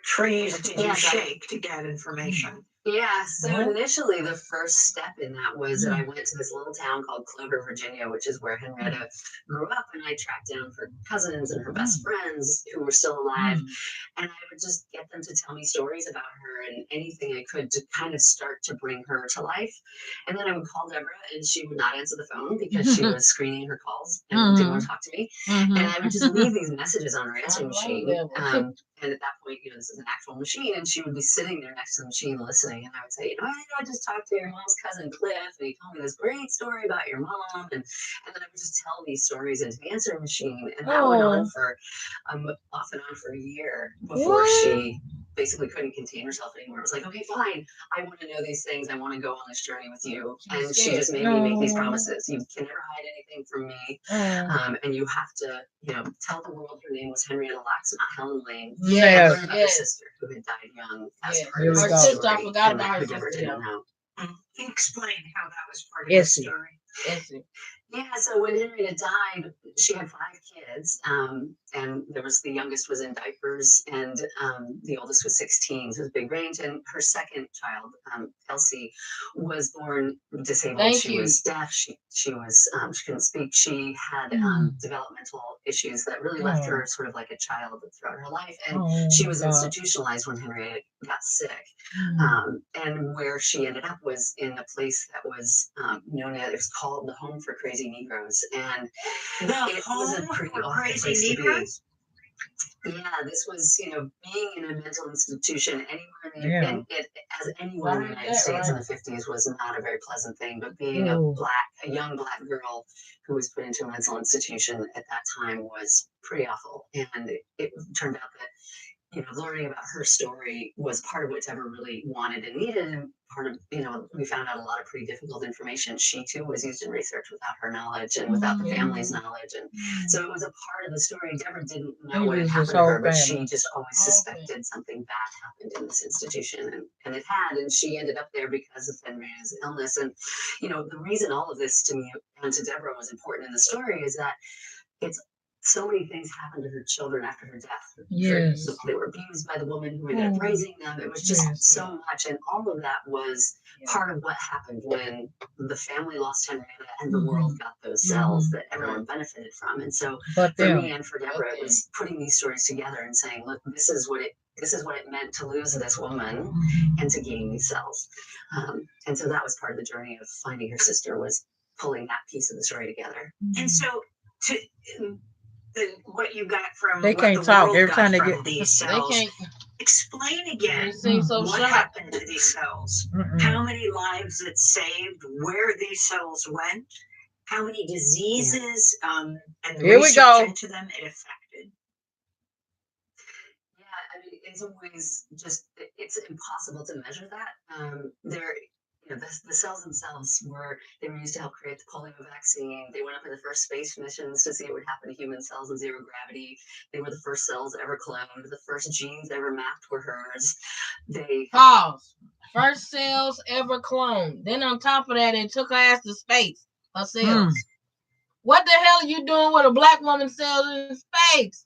trees did you shake to get information? Yeah, so initially the first step in that was that I went to this little town called Clover, Virginia, which is where Henrietta grew up, and I tracked down her cousins and her best friends who were still alive, and I would just get them to tell me stories about her and anything I could to kind of start to bring her to life. And then I would call Deborah, and she would not answer the phone because she was screening her calls and didn't want to talk to me. And I would just leave these messages on her answering machine. And at that point, this is an actual machine, and she would be sitting there next to the machine listening. And I would say, I just talked to your mom's cousin Cliff, and he told me this great story about your mom. And then I would just tell these stories into the answering machine. And that went on for off and on for a year before she basically couldn't contain herself anymore. It was like, okay, fine. I want to know these things. I want to go on this journey with you. And she just made me make these promises. You can never hide anything from me. And you have to, tell the world her name was Henrietta Lax, not Helen Lane. Yes. Learn about her sister who had died young. As part Here of we the go. story, Sister, I forgot about her who Deborah sister. didn't know. Explain how that was part of the story. Yeah, so when Henrietta died, she had 5 kids, and there was the youngest was in diapers, and the oldest was 16, so it was a big range. And her second child, Elsie, was born disabled. She was deaf. She was she couldn't speak. She had developmental issues that really left her sort of like a child throughout her life, and she was institutionalized when Henrietta got sick. And where she ended up was in a place that was known as, it was called the Home for Crazy Negroes, and The it Home was a pretty for awful Crazy place Negroes? Yeah, this was, being in a mental institution anywhere in Yeah. as anywhere in the United States in the 50s was not a very pleasant thing. But being a young black girl who was put into a mental institution at that time was pretty awful. And it turned out that learning about her story was part of what Deborah really wanted and needed. And part of, we found out a lot of pretty difficult information. She too was used in research without her knowledge and without the family's knowledge. And so it was a part of the story. Deborah didn't know what had happened to her, but she just always suspected something bad happened in this institution. And it had, and she ended up there because of Henrietta's illness. And, the reason all of this to me and to Deborah was important in the story is that it's so many things happened to her children after her death. Yes. They were abused by the woman who ended up raising them. It was just so much. And all of that was part of what happened when the family lost Henrietta and the world got those cells that everyone benefited from. And so for me and for Deborah, it was putting these stories together and saying, look, this is what it meant to lose this woman and to gain these cells. And so that was part of the journey of finding her sister, was pulling that piece of the story together. And so what you got from they what can't the talk world every got time they from get these cells. They can't. Explain again So what happened to these cells, how many lives it saved, where these cells went, how many diseases and the Here we research go. into them it affected. Yeah, I mean, in some ways, it's impossible to measure that. The cells themselves they were used to help create the polio vaccine. They went up in the first space missions to see what would happen to human cells in zero gravity. They were the first cells ever cloned. The first genes ever mapped were hers. Pause. First cells ever cloned. Then on top of that, it took her ass to space. Her cells. What the hell are you doing with a black woman's cells in space?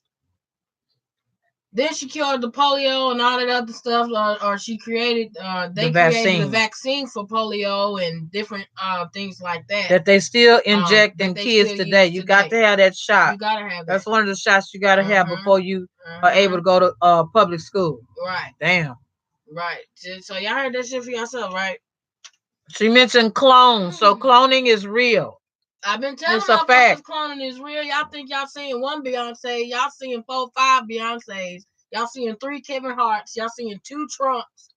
Then she cured the polio and all that other stuff, or she created, created a vaccine for polio and different things like that. That they still inject in kids today. You got to have that shot. You got to have that. That's one of the shots you got to have before you are able to go to public school. Right. Damn. Right. So y'all heard that shit for yourself, right? She mentioned clones. So cloning is real. I've been telling motherfuckers cloning is real. Y'all think y'all seeing one Beyonce. Y'all seeing 4, 5 Beyonces. Y'all seeing 3 Kevin Harts. Y'all seeing 2 Trumps.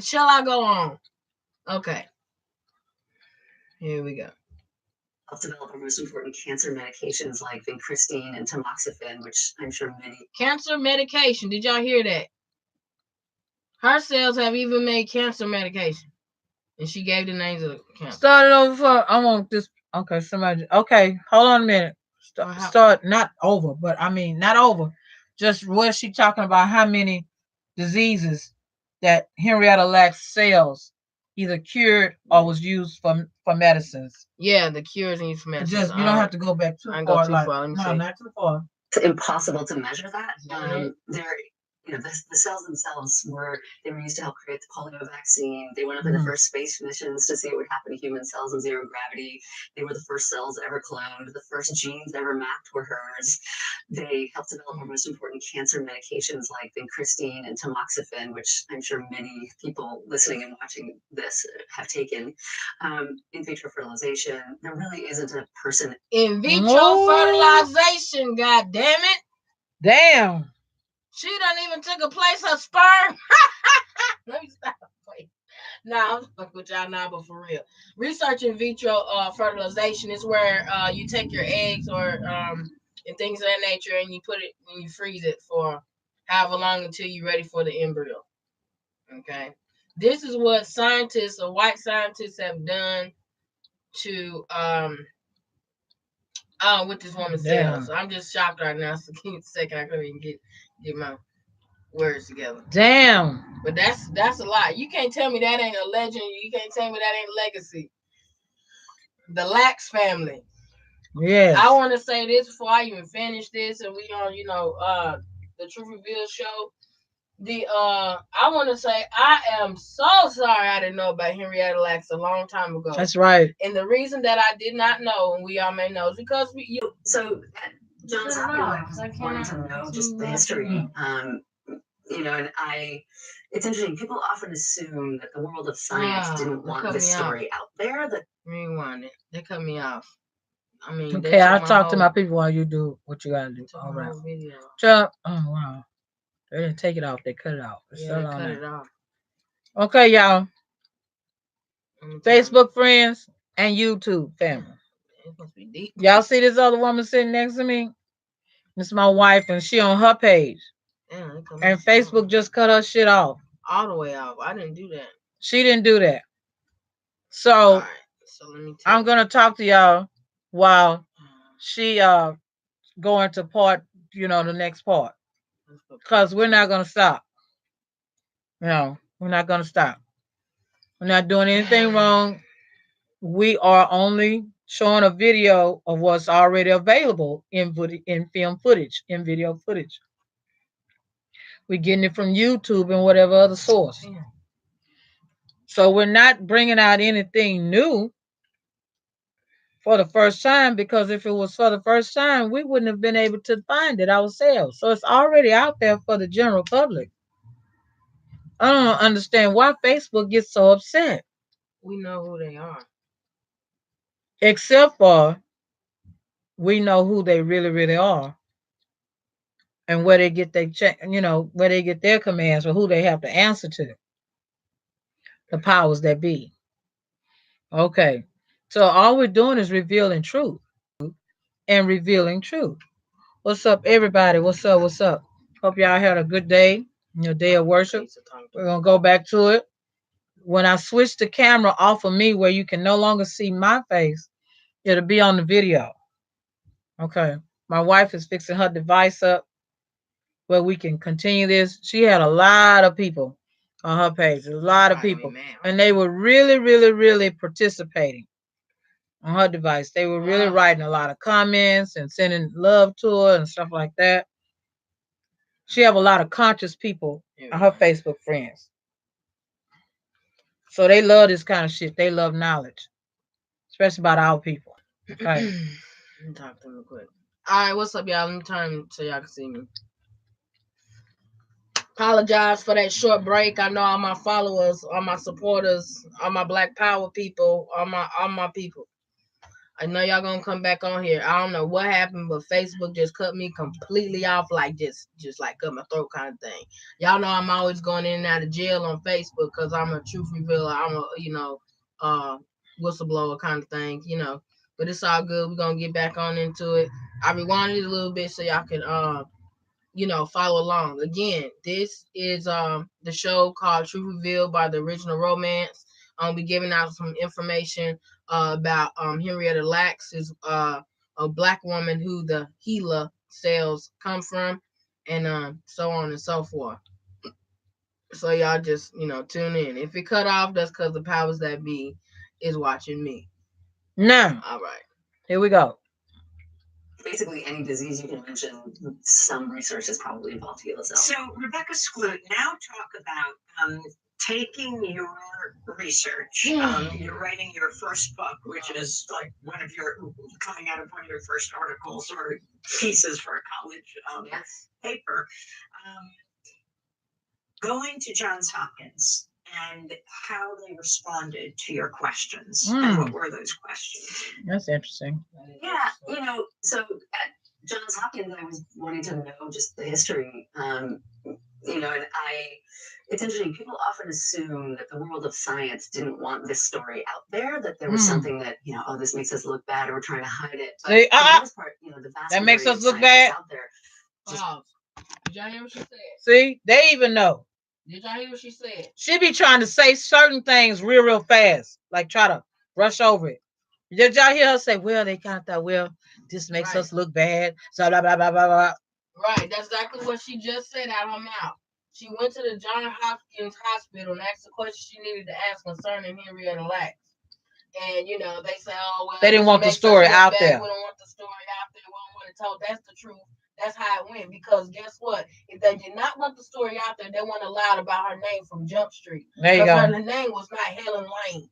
Shall I go on? Okay. Here we go. Helped develop our most important cancer medications like vincristine and tamoxifen, which I'm sure many... Cancer medication. Did y'all hear that? Her cells have even made cancer medication. And she gave the names of the cancer. Started over I want this. Okay, somebody. Okay, hold on a minute. Start not over, but I mean not over. Just what is she talking about? How many diseases that Henrietta Lacks cells either cured or was used for medicines? Yeah, the cures and used for medicines. Just you don't have to go back too far. Not too far. It's impossible to measure that. The cells themselves were used to help create the polio vaccine. They went up in the first space missions to see what would happen to human cells in zero gravity. They were the first cells ever cloned. The first genes ever mapped were hers. They helped develop our most important cancer medications like vincristine and tamoxifen, which I'm sure many people listening and watching this have taken. In vitro fertilization. There really isn't a person. In vitro fertilization, god damn it. Damn. She done even took a place of sperm. Let me stop. Wait. Nah, I'm fucking with y'all now, but for real. Research in vitro fertilization is where you take your eggs or and things of that nature and you put it and you freeze it for however long until you're ready for the embryo. Okay. This is what scientists or white scientists have done to with this woman's cells. I'm just shocked right now. So give me a second. I couldn't even get my words together. Damn. But that's a lot. You can't tell me that ain't a legend. You can't tell me that ain't legacy. The Lax family. Yes. I want to say this before I even finish this, and we on the Truth Reveal show. I want to say I am so sorry I didn't know about Henrietta Lacks a long time ago. That's right. And the reason that I did not know, and we all may know, is because So John's I wanted to know just the history. And it's interesting. People often assume that the world of science didn't want this story out there. Rewind it. They cut me off. I mean, Okay, that's I'll my talk to my whole, people while you do what you gotta do. that's All my right. whole video. Chuck. Oh wow. They didn't take it off. They cut it off. It's Yeah, still they on cut there. it off. Okay, y'all. Let me tell you. Facebook friends and YouTube family. It must be deep. Y'all see this other woman sitting next to me? This is my wife, and she on her page. Damn, it come And out strong. Facebook just cut her shit off. All the way off. I didn't do that. She didn't do that. So All right. So let me tell I'm gonna talk to y'all while she go into part, the next part. Because we're not gonna stop. No, we're not gonna stop. We're not doing anything wrong. We are only showing a video of what's already available in film footage, in video footage. We're getting it from YouTube and whatever other source. So we're not bringing out anything new for the first time, because if it was for the first time, we wouldn't have been able to find it ourselves. So it's already out there for the general public. I don't understand why Facebook gets so upset. We know who they are. Except for we know who they really, really are, and where they get their where they get their commands, or who they have to answer to. The powers that be. Okay. So all we're doing is revealing truth and revealing truth. What's up, everybody? What's up? What's up? Hope y'all had a good day, your day of worship. We're gonna go back to it. When I switch the camera off of me where you can no longer see my face, it'll be on the video. Okay. My wife is fixing her device up where we can continue this. She had a lot of people on her page, a lot of people. And they were really, really, really participating on her device. They were really writing a lot of comments and sending love to her and stuff like that. She have a lot of conscious people on her Facebook friends. So they love this kind of shit. They love knowledge, especially about our people. Okay. Let me talk to them real quick. All right, what's up, y'all? Let me turn so y'all can see me. Apologize for that short break. I know all my followers, all my supporters, all my Black Power people, all my people. I know y'all gonna come back on here. I don't know what happened, but Facebook just cut me completely off, like just like cut my throat kind of thing. Y'all know I'm always going in and out of jail on Facebook because I'm a truth revealer. I'm a whistleblower kind of thing, But it's all good. We're gonna get back on into it. I rewinded it a little bit so y'all can follow along. Again, this is the show called Truth Revealed by the Original Romance. I'll be giving out some information about Henrietta Lacks, is a black woman who the Gila cells come from, and so on and so forth. So y'all just tune in. If it cut off, that's because the powers that be is watching me. Now, all right, here we go. Basically, any disease you can mention, some research is probably involved to heal itself. So, Rebecca Skloot, now talk about taking your research. You're writing your first book, which is like coming out of one of your first articles or pieces for a college paper. Going to Johns Hopkins and how they responded to your questions. And what were those questions? That's interesting. Yeah, so at Johns Hopkins, I was wanting to know just the history, and it's interesting. People often assume that the world of science didn't want this story out there, that there was something that, this makes us look bad or we're trying to hide it. But for the most part, the vast that makes us look bad out there. Did y'all hear what she said? See, they even know. Did y'all hear what she said? She be trying to say certain things real fast, like try to rush over it. Did y'all hear her say, well, they kind of thought, well, this makes us look bad, so blah, blah, blah, blah, blah. Right, that's exactly what she just said out of her mouth. She went to the Johns Hopkins Hospital and asked the question she needed to ask concerning Henrietta Lacks. And, they say, oh, well, they didn't want the story out there. We don't want the story out there. We don't want it told. That's the truth. That's how it went. Because guess what? If they did not want the story out there, they wouldn't have lied about her name from Jump Street. There you go. Her name was not Helen Lane.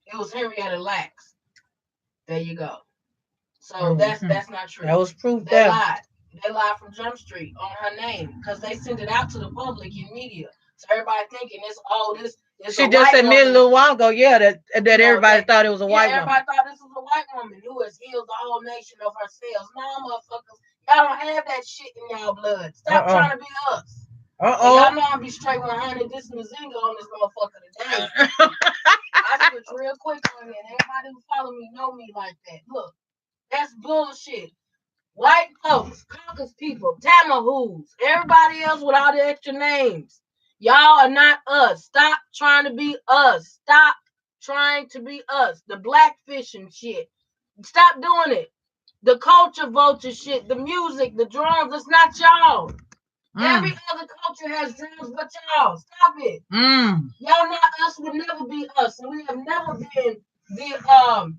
It was Henrietta Lacks. There you go. So that's not true. That was proof. They lied. They lied from Jump Street on her name because they sent it out to the public in media. So everybody thinking this It's She a just white said me a woman. little while ago, yeah, that You know, everybody thought it was a white woman. everybody thought this was a white woman who has healed the whole nation of herself. Nah, motherfuckers, y'all don't have that shit in y'all blood. Stop trying to be us. And y'all know I'm be straight 100. This Nzinga on this motherfucker today. I switch real quick on here, and everybody who follow me know me like that. Look, that's bullshit. White folks, caucus people, Tamahoos, everybody else with all the extra names. Y'all are not us. Stop trying to be us. Stop trying to be us. The blackfish and shit. Stop doing it. The culture vulture shit, the music, the drums, it's not y'all. Every other culture has drums but y'all. Stop it. Y'all not us, will never be us. And we have never been the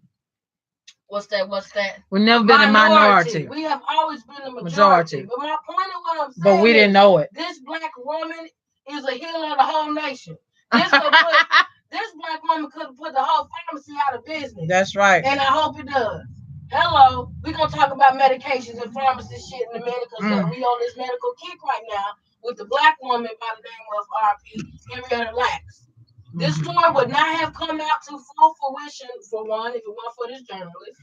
what's that? We've never been a minority. We have always been a majority. But my point of what I'm saying, but we didn't know it. This black woman is a healer of the whole nation. This black woman could have put the whole pharmacy out of business. That's right. And I hope it does. Hello, we're gonna talk about medications and pharmacy shit in a minute because we on this medical kick right now with the black woman by the name of RP Henrietta Lacks. This story would not have come out to full fruition, for one, if it weren't for this journalist.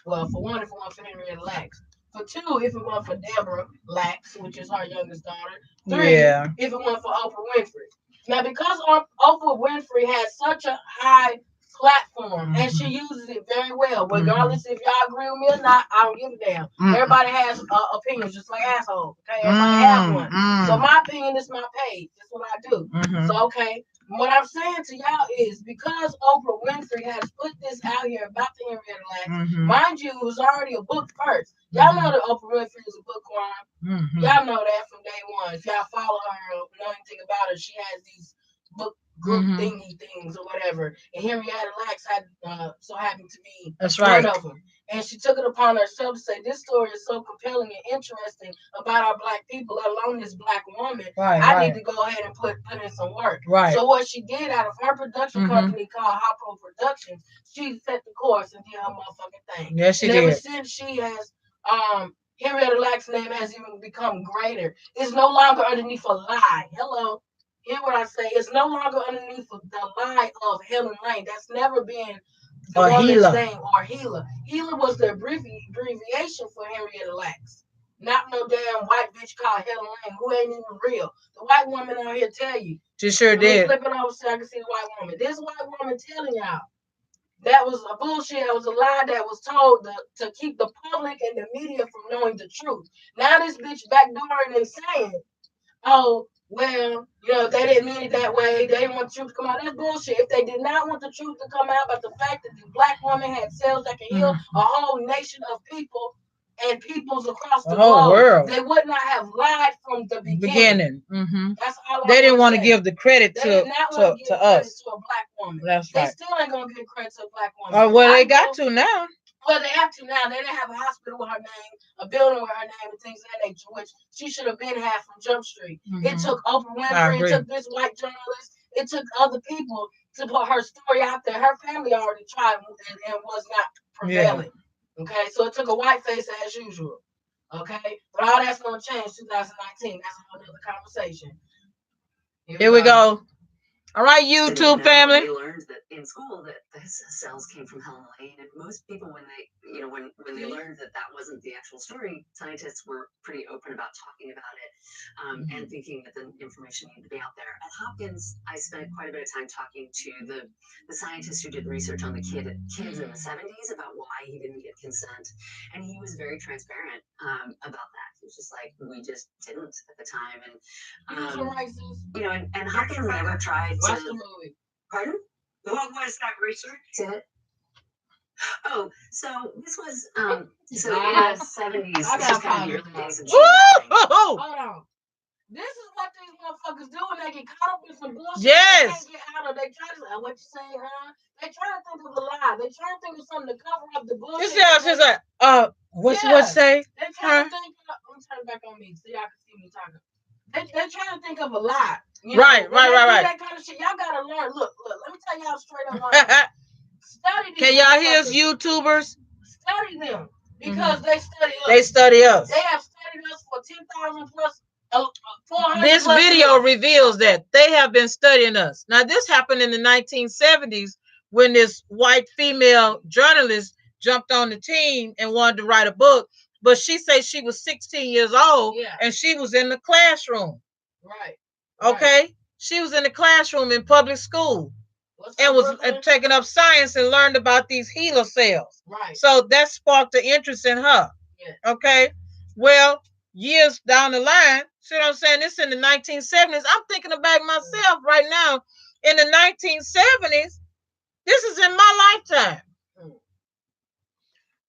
Well, for one, if it weren't for Henrietta Lacks. For two, if it weren't for Deborah Lacks, which is her youngest daughter. Three, if it weren't for Oprah Winfrey. Now, because Oprah Winfrey has such a high platform and she uses it very well, regardless if y'all agree with me or not, I don't give a damn. Everybody has opinions, just like assholes. Okay, everybody has one. So my opinion is my page. That's what I do. So okay, what I'm saying to y'all is because Oprah Winfrey has put this out here about the Henrietta Lacks, mind you, it was already a book first. Y'all know that Oprah Winfrey is a bookworm. Y'all know that from day one. If y'all follow her or know anything about her, she has these book group thingy things or whatever. And Henrietta Lacks had so happened to be one of them. And she took it upon herself to say, this story is so compelling and interesting about our black people, let alone this black woman. I need to go ahead and put in some work. So what she did out of her production company called Hot Pro Productions, she set the course and did her motherfucking thing. Yes, she did. Ever since she has Henrietta Lacks' name has even become greater. It's no longer underneath a lie. Hello. Hear what I say. It's no longer underneath the lie of Helen Lane. That's never been the woman's name or Healer. Healer was the abbreviation for Henrietta Lacks. Not no damn white bitch called Helen Lane who ain't even real. The white woman out here tell you. She sure did. Flip it over so I can see the white woman. This white woman telling y'all that was a bullshit. It was a lie that was told to keep the public and the media from knowing the truth. Now this bitch backdooring and saying, oh, well, you know, they didn't mean it that way. They didn't want the truth to come out. That's bullshit. If they did not want the truth to come out, but the fact that the black woman had cells that can heal a whole nation of people and peoples across the whole world, they would not have lied from the beginning. That's all. They didn't want to give the credit to us. To a black woman. That's right. They still ain't gonna give credit to a black woman. Well, they got to now. Well, they have to now. They didn't have a hospital with her name, a building with her name, and things of that nature, which she should have been had from Jump Street. It took Oprah Winfrey, it took this white journalist, it took other people to put her story out there. Her family already tried and was not prevailing. Okay, so it took a white face as usual. Okay, but all that's gonna change 2019. That's another conversation. Here we go. All right, YouTube family. We learned that in school that the cells came from Helen Lane, and most people, when they, when they learned that that wasn't the actual story, scientists were pretty open about talking about it and thinking that the information needed to be out there. At Hopkins, I spent quite a bit of time talking to the scientist who did research on the kids in the 70s about why he didn't get consent, and he was very transparent about that. He was just like, we just didn't at the time, and and Hopkins never tried. Watch the movie. Pardon? What was that research? Oh, so this was so in the 70s. This was kind of the early days of Hold on. This is what these motherfuckers do when they get caught up in some bullshit. Yes. They can't get out of. They try to what you say, huh? They try to think of a lie. They try to think of something to cover up the bullshit. She's like, what say? They try to think. Let me turn it back on me so y'all can see me talking. They're trying to think of a lie. Right. That kind of shit. Y'all gotta learn. Look. Let me tell y'all straight up. Study these. Can y'all hear us, YouTubers? Study them because they study us. They study us. They have studied us for 10,000 plus This video reveals that they have been studying us. Now, this happened in the 1970s when this white female journalist jumped on the team and wanted to write a book. But she said she was 16 years old and she was in the classroom. Right. Okay? She was in the classroom in public school and was taking up science and learned about these HeLa cells. Right. So that sparked the interest in her. Yeah. Okay? Well, years down the line, see what I'm saying? This in the 1970s. I'm thinking about myself right now. In the 1970s, this is in my lifetime.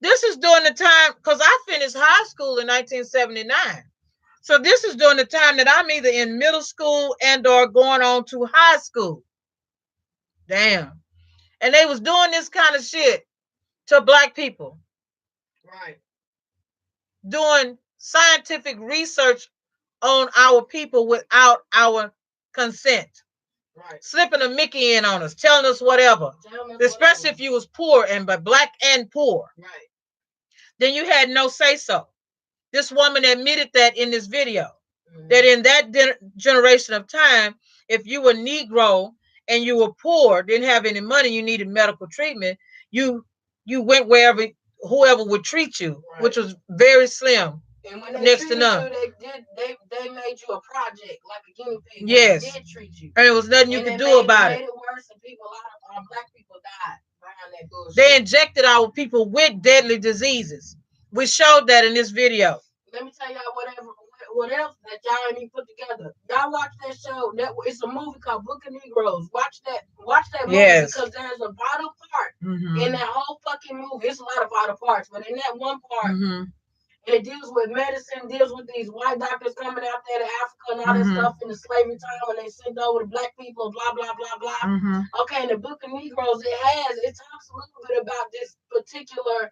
This is during the time, because I finished high school in 1979. So this is during the time that I'm either in middle school and or going on to high school. Damn. And they was doing this kind of shit to black people. Right. Doing scientific research on our people without our consent. Right. Slipping a Mickey in on us, telling us whatever. Especially if you was poor and but black and poor. Right. Then you had no say so. This woman admitted that in this video. That in that generation of time, if you were Negro and you were poor, didn't have any money, you needed medical treatment, you went wherever whoever would treat you, which was very slim. And when they next to none. They made you a project like a guinea pig. Yes. They did treat you. And it was nothing you could do about it. Made it worse, and a lot of black people died behind that bullshit. They injected our people with deadly diseases. We showed that in this video. Let me tell y'all what else that y'all ain't even put together. Y'all watch that show. It's a movie called Book of Negroes. Watch that movie because there's a vital part in that whole fucking movie. It's a lot of vital parts, but in that one part, it deals with medicine, deals with these white doctors coming out there to Africa and all that stuff in the slavery time when they sent over to black people, blah, blah, blah, blah. Okay, in the Book of Negroes, it talks a little bit about this particular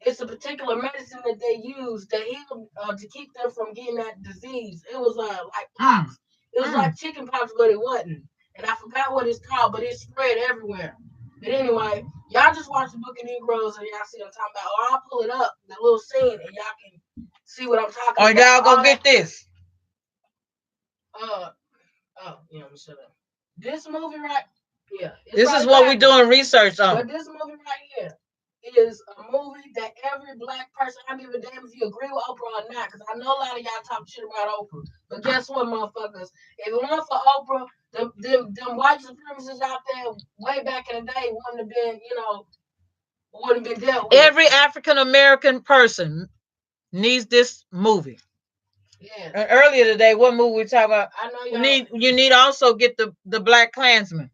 it's a particular medicine that they use to heal to keep them from getting that disease. It was like pox. It was like chicken pox, but it wasn't. And I forgot what it's called, but it spread everywhere. But anyway, y'all just watch the Book of Negroes and y'all see what I'm talking about. Or I'll pull it up, the little scene, and y'all can see what I'm talking about. Y'all go get this. Yeah, I'm shut up. This movie right here. This is what we're doing research on. But this movie right here is a movie that every black person, I don't give a damn if you agree with Oprah or not, because I know a lot of y'all talk shit about Oprah. But guess what, motherfuckers? If it weren't for Oprah, them white supremacists out there way back in the day wouldn't have been, wouldn't have been dealt with. Every African American person needs this movie. Yeah. And earlier today, what movie we talk about? I know y'all. You need also get the Black Klansman.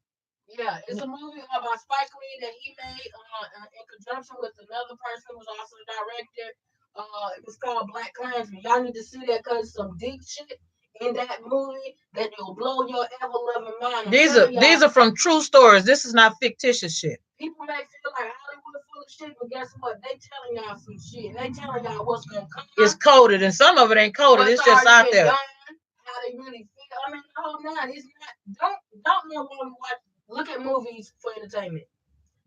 Yeah, it's a movie about Spike Lee that he made in conjunction with another person who was also the director. It was called Black Klansman. Y'all need to see that because some deep shit in that movie that will blow your ever-loving mind. These are from true stories. This is not fictitious shit. People may feel like Hollywood full of shit, but guess what? They telling y'all some shit. They telling y'all what's gonna come. It's coded, and some of it ain't coded. It's just out there. Done, how they really feel. I mean, the whole nine. It's not. Don't know when we watch. Look at movies for entertainment.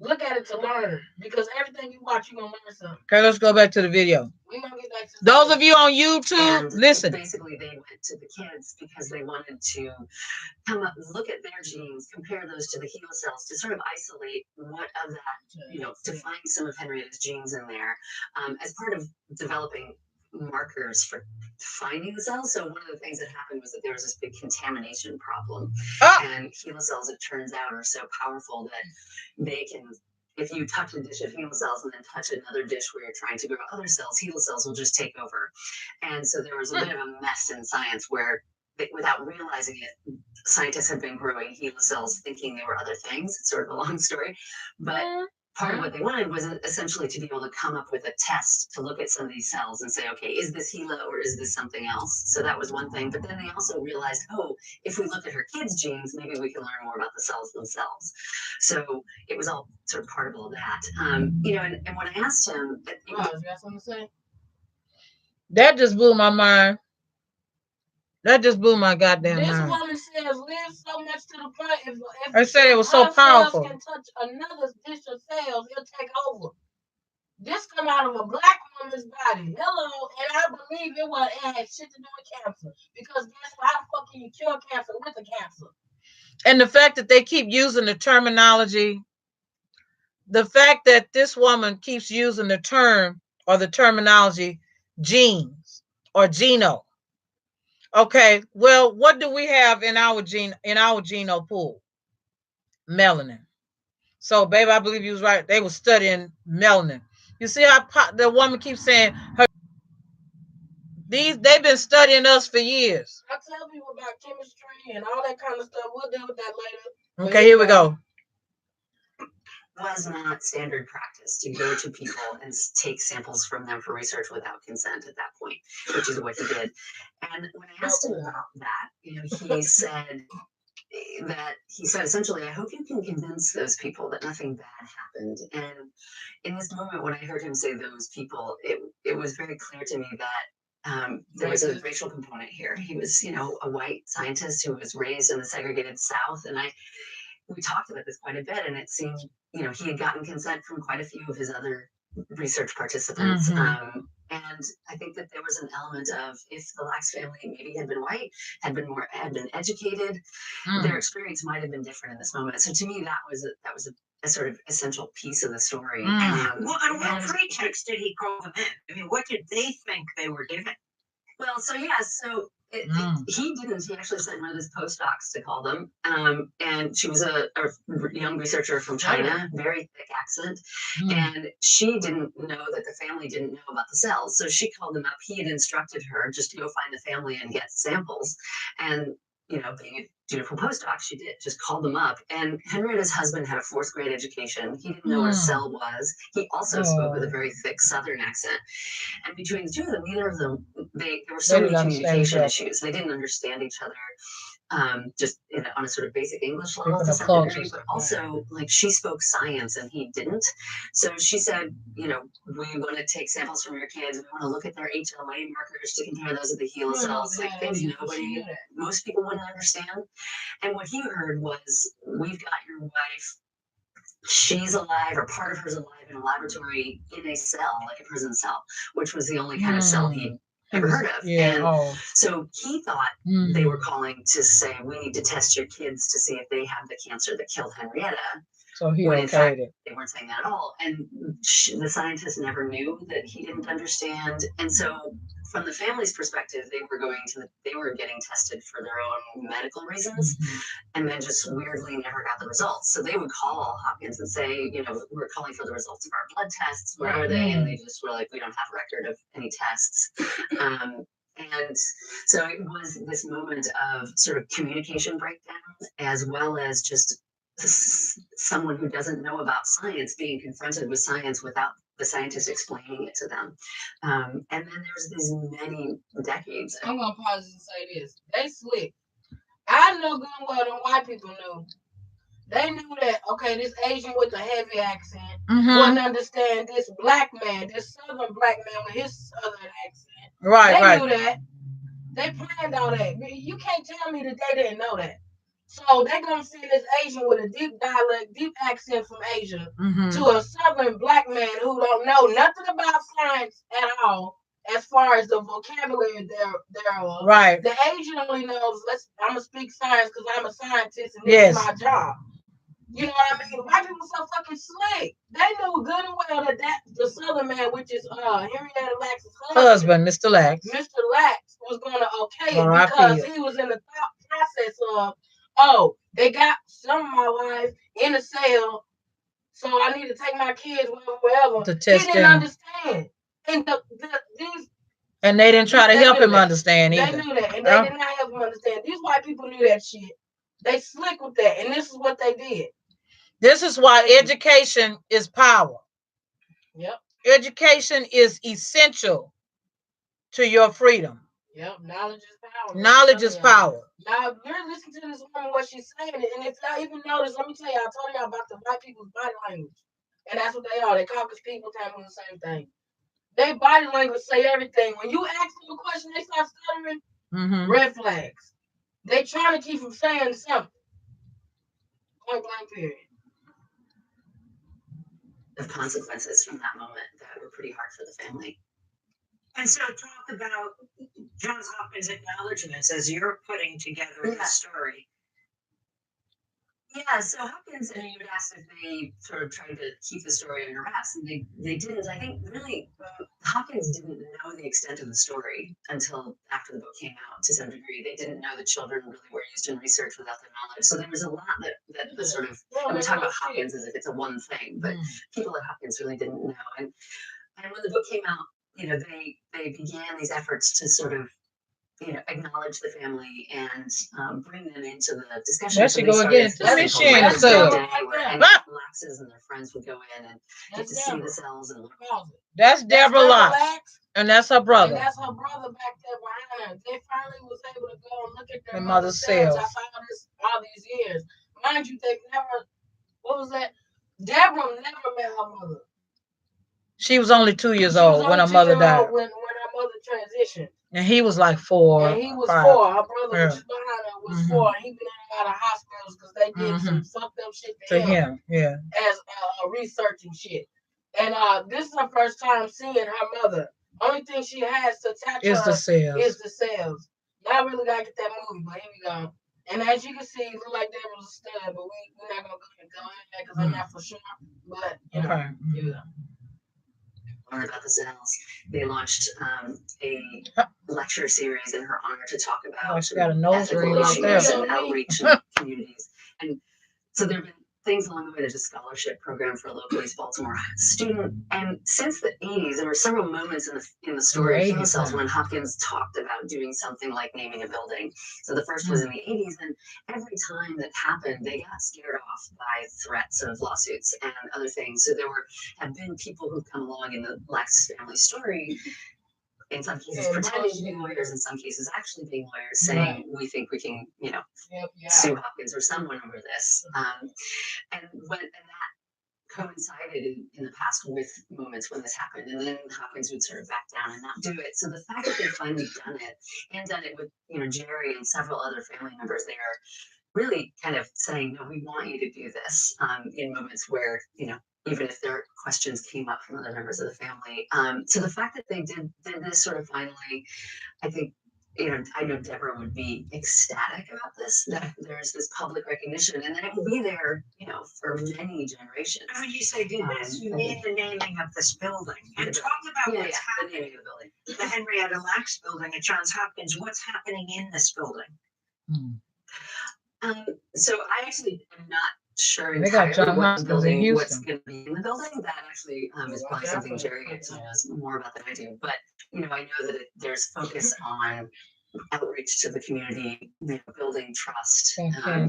Look at it to learn, because everything you watch, you're gonna learn something. Okay, let's go back to the video. We're gonna get back to those of you on YouTube, listen. Basically, they went to the kids because they wanted to come up, look at their genes, compare those to the HeLa cells to sort of isolate what of that, to find some of Henrietta's genes in there as part of developing markers for finding the cells. So one of the things that happened was that there was this big contamination problem, and HeLa cells, it turns out, are so powerful that they can, if you touch a dish of HeLa cells and then touch another dish where you're trying to grow other cells, HeLa cells will just take over. And so there was a bit of a mess in science where, without realizing it, scientists had been growing HeLa cells thinking they were other things. It's sort of a long story, but part of what they wanted was essentially to be able to come up with a test to look at some of these cells and say, okay, is this HeLa or is this something else? So that was one thing. But then they also realized, if we look at her kids' genes, maybe we can learn more about the cells themselves. So it was all sort of part of all that. And when I asked him, you got something to say? That just blew my mind. That just blew my goddamn mind. This woman says live so much to the point if I said it was so powerful. Can touch another dish of cells, it'll take over. This come out of a black from his body. Hello, and I believe it had shit to do with cancer. Because guess what? How the fuck can you cure cancer with a cancer? And the fact that they keep using the terminology, the fact that this woman keeps using the term or the terminology genes or geno. Okay, well, what do we have in our geno pool? Melanin. So, baby, I believe you was right. They were studying melanin. You see how the woman keeps saying they've been studying us for years. I tell people about chemistry and all that kind of stuff. We'll deal with that later. Okay, here we go. Was not standard practice to go to people and take samples from them for research without consent at that point, which is what he did. And when I asked him about that, he said essentially, I hope you can convince those people that nothing bad happened. And in this moment, when I heard him say those people, it was very clear to me that there was a racial component here. He was, a white scientist who was raised in the segregated South, and we talked about this quite a bit, and it seemed, he had gotten consent from quite a few of his other research participants. Mm-hmm. And I think that there was an element of, if the Lax family maybe had been white, had been educated, their experience might have been different in this moment. So to me, that was a sort of essential piece of the story. Well, and what pretext did he call them in? I mean, what did they think they were given? Well, so he didn't. He actually sent one of his postdocs to call them. And she was a young researcher from China, very thick accent. And she didn't know that the family didn't know about the cells. So she called them up. He had instructed her just to go find the family and get samples. And, being a dutiful postdoc, she did, just called them up. And Henrietta's husband had a 4th grade education. He didn't know what a cell was. He also spoke with a very thick Southern accent. And between the two of them, neither of them, there were so many communication issues. They didn't understand each other, just on a sort of basic English level to some degree, but also she spoke science and he didn't. So she said, we want to take samples from your kids. We want to look at their HLA markers to compare those with the HeLa cells, things most people wouldn't understand. And what he heard was, we've got your wife. She's alive, or part of her's alive in a laboratory in a cell, like a prison cell, which was the only kind of cell he'd ever heard of. And so he thought they were calling to say, we need to test your kids to see if they have the cancer that killed Henrietta. So he when in fact, okayed it. they weren't saying that at all. And the scientists never knew that he didn't understand. And so from the family's perspective, they were getting tested for their own medical reasons, and then just weirdly never got the results. So they would call Hopkins and say, we're calling for the results of our blood tests. Where are they? And they just were like, we don't have a record of any tests. And so it was this moment of sort of communication breakdown, as well as just someone who doesn't know about science being confronted with science without the scientists explaining it to them. And then there's these many decades. I'm gonna pause and say this. They slick. I know good and well them white people knew. They knew that, okay, this Asian with a heavy accent wouldn't understand this black man, this Southern black man with his Southern accent. They knew that. They planned all that. You can't tell me that they didn't know that. So they're gonna send this Asian with a deep dialect, deep accent from Asia to a Southern black man who don't know nothing about science at all, as far as the vocabulary thereof. Right. The Asian only knows, I'm gonna speak science because I'm a scientist and this is my job. You know what I mean? White people so fucking slick. They knew good and well that the Southern man, which is Henrietta Lax's husband, Mr. Lax. Mr. Lax was gonna okay it because he was in the thought process of, they got some of my wife in a cell, so I need to take my kids wherever. He didn't understand. And they didn't try to help him understand either. They knew that, and they did not help him understand. These white people knew that shit. They slick with that, and this is what they did. This is why education is power. Yep. Education is essential to your freedom. Yep. Knowledge is power. Knowledge is power. Now, you're listening to this woman, what she's saying, and if y'all even notice, let me tell you, I told y'all about the white people's body language. And that's what they are. They caucus people tell them the same thing. Their body language say everything. When you ask them a question, they start stuttering, red flags. They trying to keep from saying something. Point blank period. Of consequences from that moment that were pretty hard for the family. And so talk about Johns Hopkins acknowledgments as you're putting together the story. Yeah, so Hopkins, and you would ask if they sort of tried to keep the story under wraps, and they didn't. I think really Hopkins didn't know the extent of the story until after the book came out to some degree. They didn't know that children really were used in research without their knowledge. So there was a lot that sort of, and we talk about Hopkins as if it's a one thing, but people at Hopkins really didn't know. And when the book came out, they began these efforts to sort of acknowledge the family and bring them into the discussion. There she go again. Let me share herself. Laxes and their friends would go in and get to see the cells and that's Deborah Lax, and that's her brother. And that's her brother back there behind her. They finally was able to go and look at their mother's cells after all these years. Mind you, they never. What was that? Deborah never met her mother. She was only 2 years old when her mother died. When her mother transitioned. And he was like 4. And he was 4. Her brother, which is behind her, was 4. And he been in a lot of hospitals because they did some fucked up shit to him. Yeah. As researching shit. And this is her first time seeing her mother. Only thing she has to attach is her is the cells. Y'all really gotta get that movie, but here we go. And as you can see, it look like there was a stud, but we're not gonna go into that because I'm not for sure. But you know, here we go. Learn about the cells. They launched a lecture series in her honor to talk about ethical issues and outreach in communities. And so there have been things along the way. There's a scholarship program for a local East Baltimore student. And since the 80s, there were several moments in the story of Hilo Cells when Hopkins talked about doing something like naming a building. So the first was in the 80s, and every time that happened, they got scared off by threats of lawsuits and other things. So there have been people who've come along in the Lax family story, in some cases pretending to be lawyers, in some cases actually being lawyers, saying we think we can, sue Hopkins or someone over this. And that coincided in the past with moments when this happened, and then Hopkins would sort of back down and not do it. So the fact that they've finally done it, and done it with Jerry and several other family members, they are really kind of saying, no, we want you to do this in moments where even if their questions came up from other members of the family. So the fact that they did this sort of finally, I think, I know Deborah would be ecstatic about this, that there's this public recognition, and then it will be there, for many generations. And when you say do this, you mean the naming of this building. And talk about what's happening. The naming of the building. The Henrietta Lax building at Johns Hopkins. What's happening in this building? So I actually am not sure entirely what's going to be in the building. That actually is probably something Jerry knows more about than I do. But I know that there's focus on outreach to the community, building trust.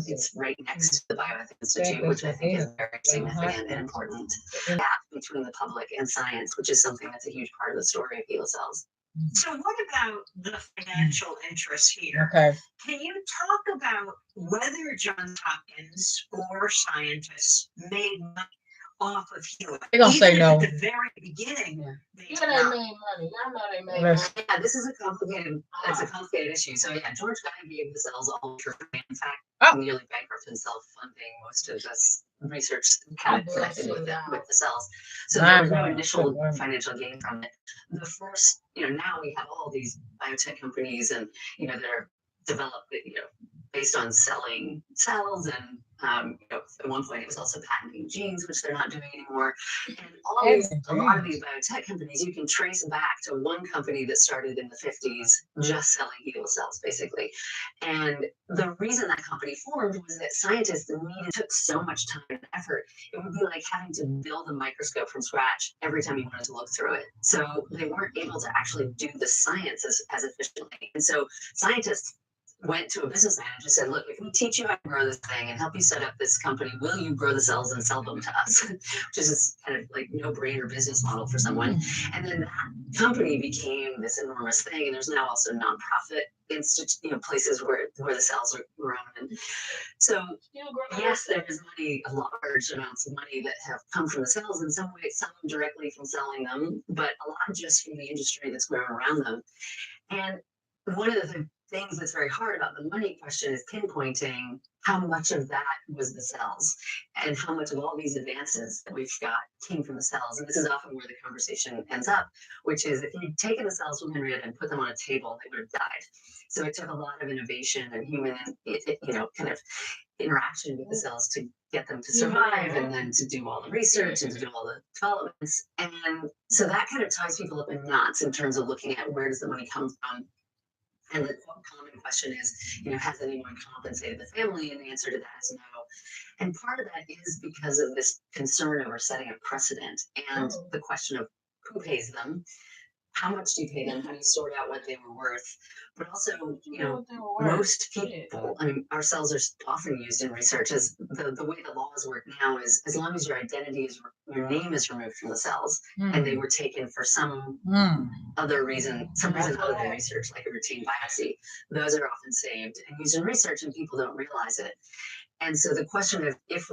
It's right next to the Bioethics Institute, which I think is very significant and important. Gap between the public and science, which is something that's a huge part of the story of Hilo Cells. So what about the financial interests here? Okay. Can you talk about whether Johns Hopkins or scientists made money off of Hilo? They're gonna say no. At the very beginning, they made money. Y'all know they made money. Yeah, this is a complicated issue. So George Guy gave the cells all for free. In fact, nearly bankrupt himself, funding most of this research kind of connected with the cells. So there was no initial financial gain from it. The first, now we have all these biotech companies, and that are developed, based on selling cells, and at one point it was also patenting genes, which they're not doing anymore. And a lot of these biotech companies, you can trace back to one company that started in the 50s just selling Hilo cells, basically. And the reason that company formed was that scientists took so much time and effort. It would be like having to build a microscope from scratch every time you wanted to look through it. So they weren't able to actually do the science as efficiently. And so scientists went to a business manager and said, look, if we teach you how to grow this thing and help you set up this company, will you grow the cells and sell them to us? Which is kind of like no-brainer business model for someone. And then that company became this enormous thing. And there's now also nonprofit places where the cells are grown. And so yes, there is money, large amounts of money that have come from the cells in some way, some directly from selling them, but a lot just from the industry that's grown around them. And one of the things that's very hard about the money question is pinpointing how much of that was the cells, and how much of all these advances that we've got came from the cells. And this is often where the conversation ends up, which is if you'd taken the cells from Henrietta and put them on a table, they would have died. So it took a lot of innovation and human, kind of interaction with the cells to get them to survive, and then to do all the research and to do all the developments. And so that kind of ties people up in knots in terms of looking at where does the money come from. And the common question is, has anyone compensated the family? And the answer to that is no. And part of that is because of this concern over setting a precedent and the question of who pays them, how much do you pay them, how do you sort out what they were worth, but also, most people, I mean, our cells are often used in research as the way the laws work now is as long as your identity is, your name is removed from the cells and they were taken for some other reason, some reason other than research, like a routine biopsy, those are often saved and used in research and people don't realize it. And so the question of if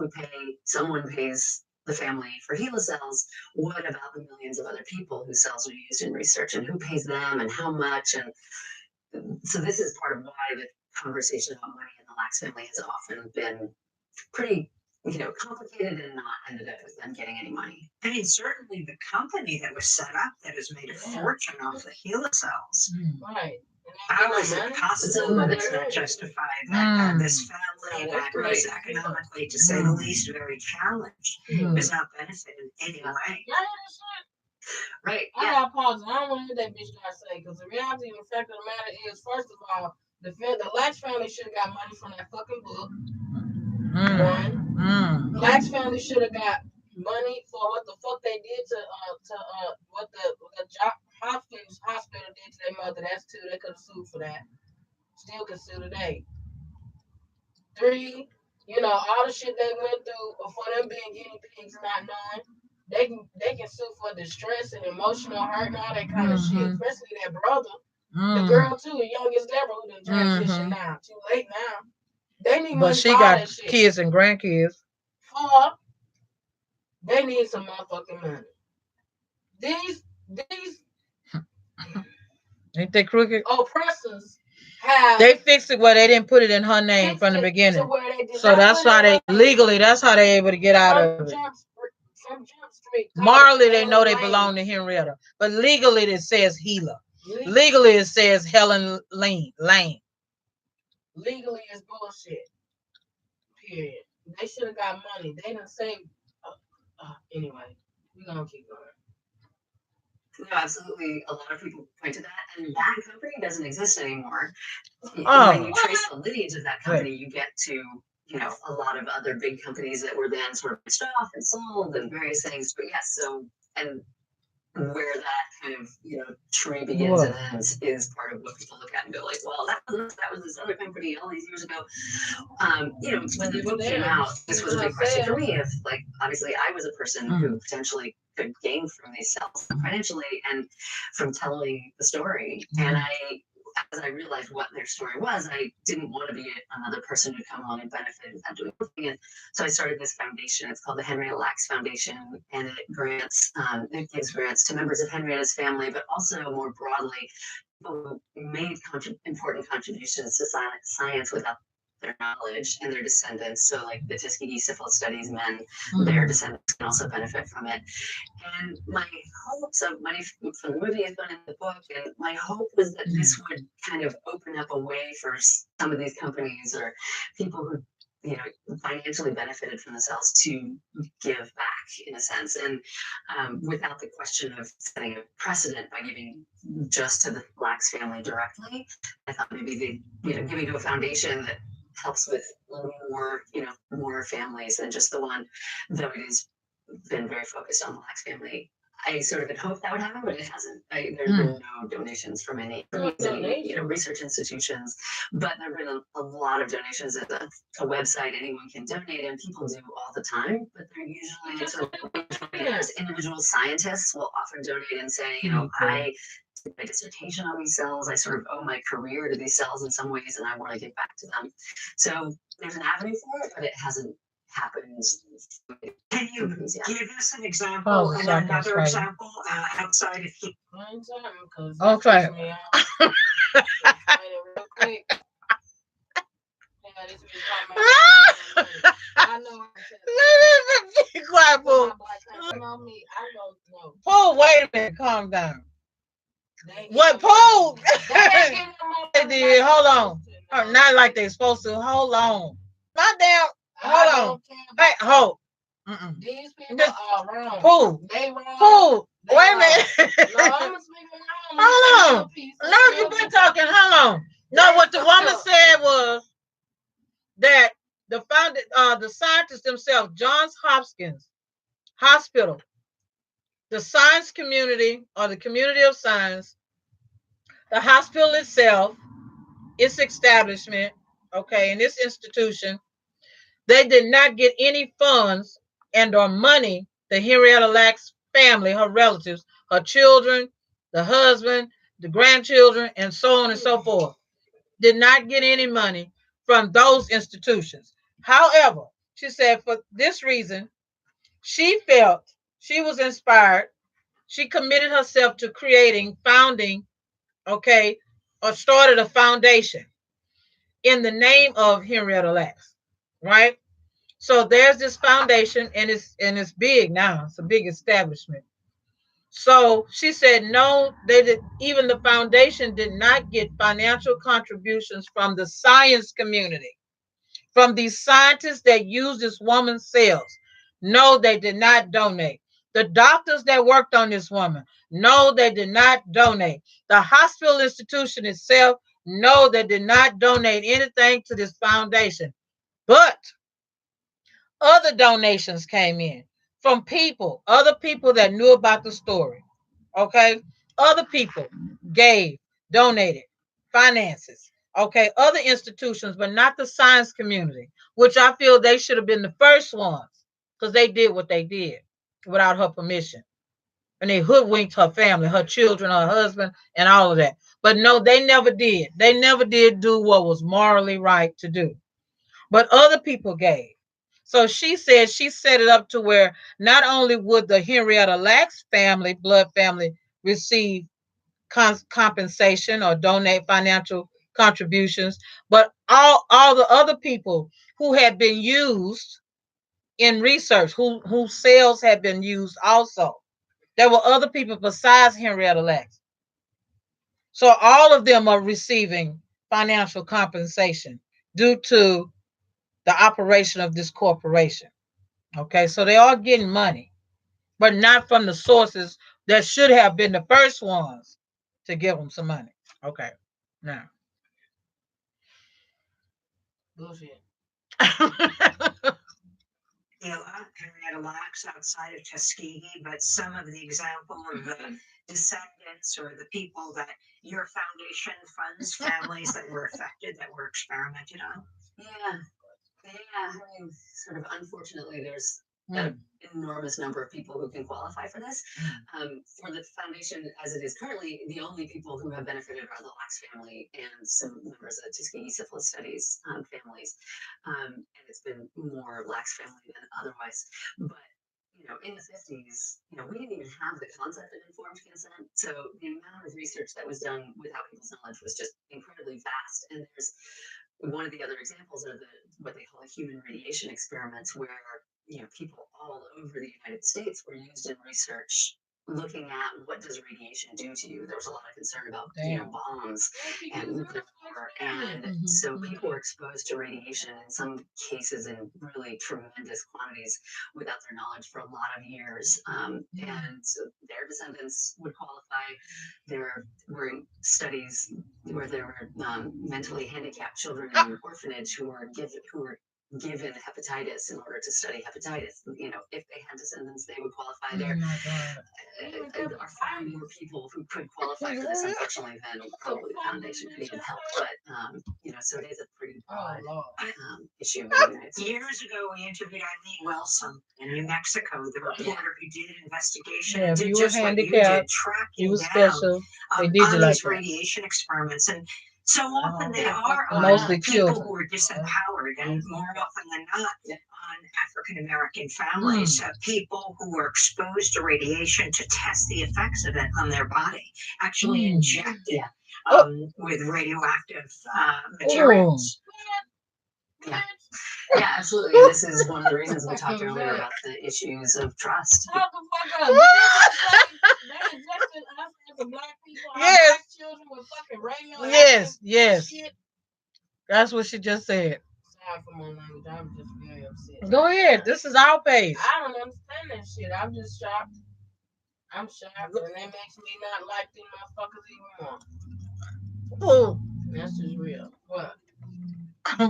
someone pays the family for HeLa cells, what about the millions of other people whose cells are used in research, and who pays them and how much? And so this is part of why the conversation about money in the Lax family has often been pretty, complicated and not ended up with them getting any money. I mean, certainly the company that was set up that has made a fortune off the HeLa cells. Right. How is it possible that it's not justified that this family that is economically, to say the least, very challenged, is not benefited in any way? Right. I got pause. I don't want to hear that bitch gotta say, because the reality and the fact of the matter is, first of all, the Lax family should have got money from that fucking book. One. Lax family should have got money for what the fuck they did to what the hospital did to their mother. That's two. They could have sued for that. Still can sue today. 3, all the shit they went through for them being guinea pigs and not knowing. They can sue for distress and emotional hurt and all that kind of shit. Especially that brother. The girl too, the youngest Deborah, who done transition now. Too late now. They need money. But she got kids and grandkids. 4, they need some motherfucking money. These Ain't they crooked? Oppressors have. They fixed it where they didn't put it in her name from the beginning. So that's why that's how they able to get out of it. From Jump Street. Morally, they know they belong to Henrietta. But legally, it says HeLa. Legally, it says Helen Lane. Legally, it's bullshit. Period. They should have got money. They didn't say. Anyway, we're going to keep going. No, absolutely. A lot of people point to that, and that company doesn't exist anymore. Oh. When you trace the lineage of that company, you get to, a lot of other big companies that were then sort of pushed off and sold and various things. But yes, and where that kind of, tree begins and ends is part of what people look at and go like, well, that was this other company all these years ago. When the book came out, this was a big question for me of, like, obviously I was a person who potentially could gain from these cells financially and from telling the story. And as I realized what their story was, I didn't want to be another person who'd come along and benefit without doing anything. And so I started this foundation. It's called the Henrietta Lax Foundation, and it gives grants to members of Henrietta's family, but also more broadly, people who made important contributions to science without their knowledge and their descendants. So like the Tuskegee syphilis studies men, their descendants can also benefit from it. And my hopes of money from the movie has gone in the book, and my hope was that this would kind of open up a way for some of these companies or people who financially benefited from the cells to give back in a sense, and without the question of setting a precedent by giving just to the Lax family directly. I thought maybe giving to a foundation that helps with more families than just the one, though it has been very focused on the Lax family. I sort of had hoped that would happen, but it hasn't. There's been no donations from any research institutions, but there have been a lot of donations at a website. Anyone can donate, and people do all the time, but they're usually sort of individual scientists will often donate and say, I did my dissertation on these cells. I sort of owe my career to these cells in some ways, and I want to give back to them. So there's an avenue for it, but it hasn't happened. Can you give us an example, another example outside of he? Okay. Yeah, this was talking about. I know. Be quiet, Pooh. On me, I don't know. Pooh, wait a minute. Calm down. They What, getting them Pooh? They ain't getting They them did. Hold on. Not like they supposed to. Hold on. My damn. Hold on. Hey, hold. These people Just are wrong. Pooh. They wrong. Pooh. They Wait a wrong. minute. No, I'm gonna speak wrong. Hold on. No, you've been talking. Hold on. No, what the woman said was that the scientists themselves, Johns Hopkins Hospital, the science community or the community of science, the hospital itself, its establishment, okay, and this institution, they did not get any funds and or money. The Henrietta Lacks family, her relatives, her children, the husband, the grandchildren, and so on and so forth, did not get any money from those institutions. However, she said for this reason, she felt she was inspired. She committed herself to founding, okay, or started a foundation in the name of Henrietta Lacks, right? So there's this foundation, and it's big now. It's a big establishment. So she said no, they did. Even the foundation did not get financial contributions from the science community, from these scientists that use this woman's cells. No, they did not donate. The doctors that worked on this woman, no, they did not donate. The hospital institution itself, no, they did not donate anything to this foundation. But other donations came in from people, other people that knew about the story. Okay. Other people gave, donated finances. Okay. Other institutions, but not the science community, which I feel they should have been the first ones because they did what they did without her permission. And they hoodwinked her family, her children, her husband, and all of that. But no, they never did. They never did do what was morally right to do. But other people gave. So she said she set it up to where not only would the Henrietta Lacks family, blood family, receive compensation or donate financial contributions, but all the other people who had been used in research, whose cells had been used also. There were other people besides Henrietta Lacks. So all of them are receiving financial compensation due to the operation of this corporation. Okay, so they are getting money, but not from the sources that should have been the first ones to give them some money. Okay, now. Bullshit. Henrietta Lacks outside of Tuskegee, but some of the example of the descendants or the people that your foundation funds, families that were affected, that were experimented on? Yeah. I mean, sort of unfortunately, there's an enormous number of people who can qualify for this. For the foundation, as it is currently, the only people who have benefited are the Lacks family and some members of the Tuskegee Syphilis Studies families. And it's been more Lacks family than otherwise. But in the 50s, we didn't even have the concept of informed consent. So the amount of research that was done without people's knowledge was just incredibly vast. And there's one of the other examples are what they call human radiation experiments, where people all over the United States were used in research looking at what does radiation do to you. There was a lot of concern about bombs and nuclear war, and so people were exposed to radiation in some cases in really tremendous quantities without their knowledge for a lot of years, and so their descendants would qualify. There were studies where there were mentally handicapped children in an orphanage who were given hepatitis in order to study hepatitis. If they had descendants, they would qualify. There are far more people who could qualify for this, unfortunately, than probably the foundation could even help. But so it is a pretty broad issue in the United States. Years ago, we interviewed Eileen Wilson in New Mexico, the reporter who did an investigation. Yeah, and if did you were just what you handicapped, did, tracking you were down special. They did on you like these that. radiation experiments. And so often they are Mostly on people children. who are disempowered, and more often than not on African American families, people who were exposed to radiation to test the effects of it on their body, actually injected with radioactive materials. Yeah. Yeah, absolutely. And this is one of the reasons we talked earlier about the issues of trust. How the fuck up? Did they injected us as a black people, our black children with fucking radioactive shit? That's what she just said. Sorry for my language. I'm just very upset. Go ahead. This is our page. I don't understand that shit. I'm just shocked. I'm shocked, and it makes me not like these motherfuckers even more. Oh, that's just real. What?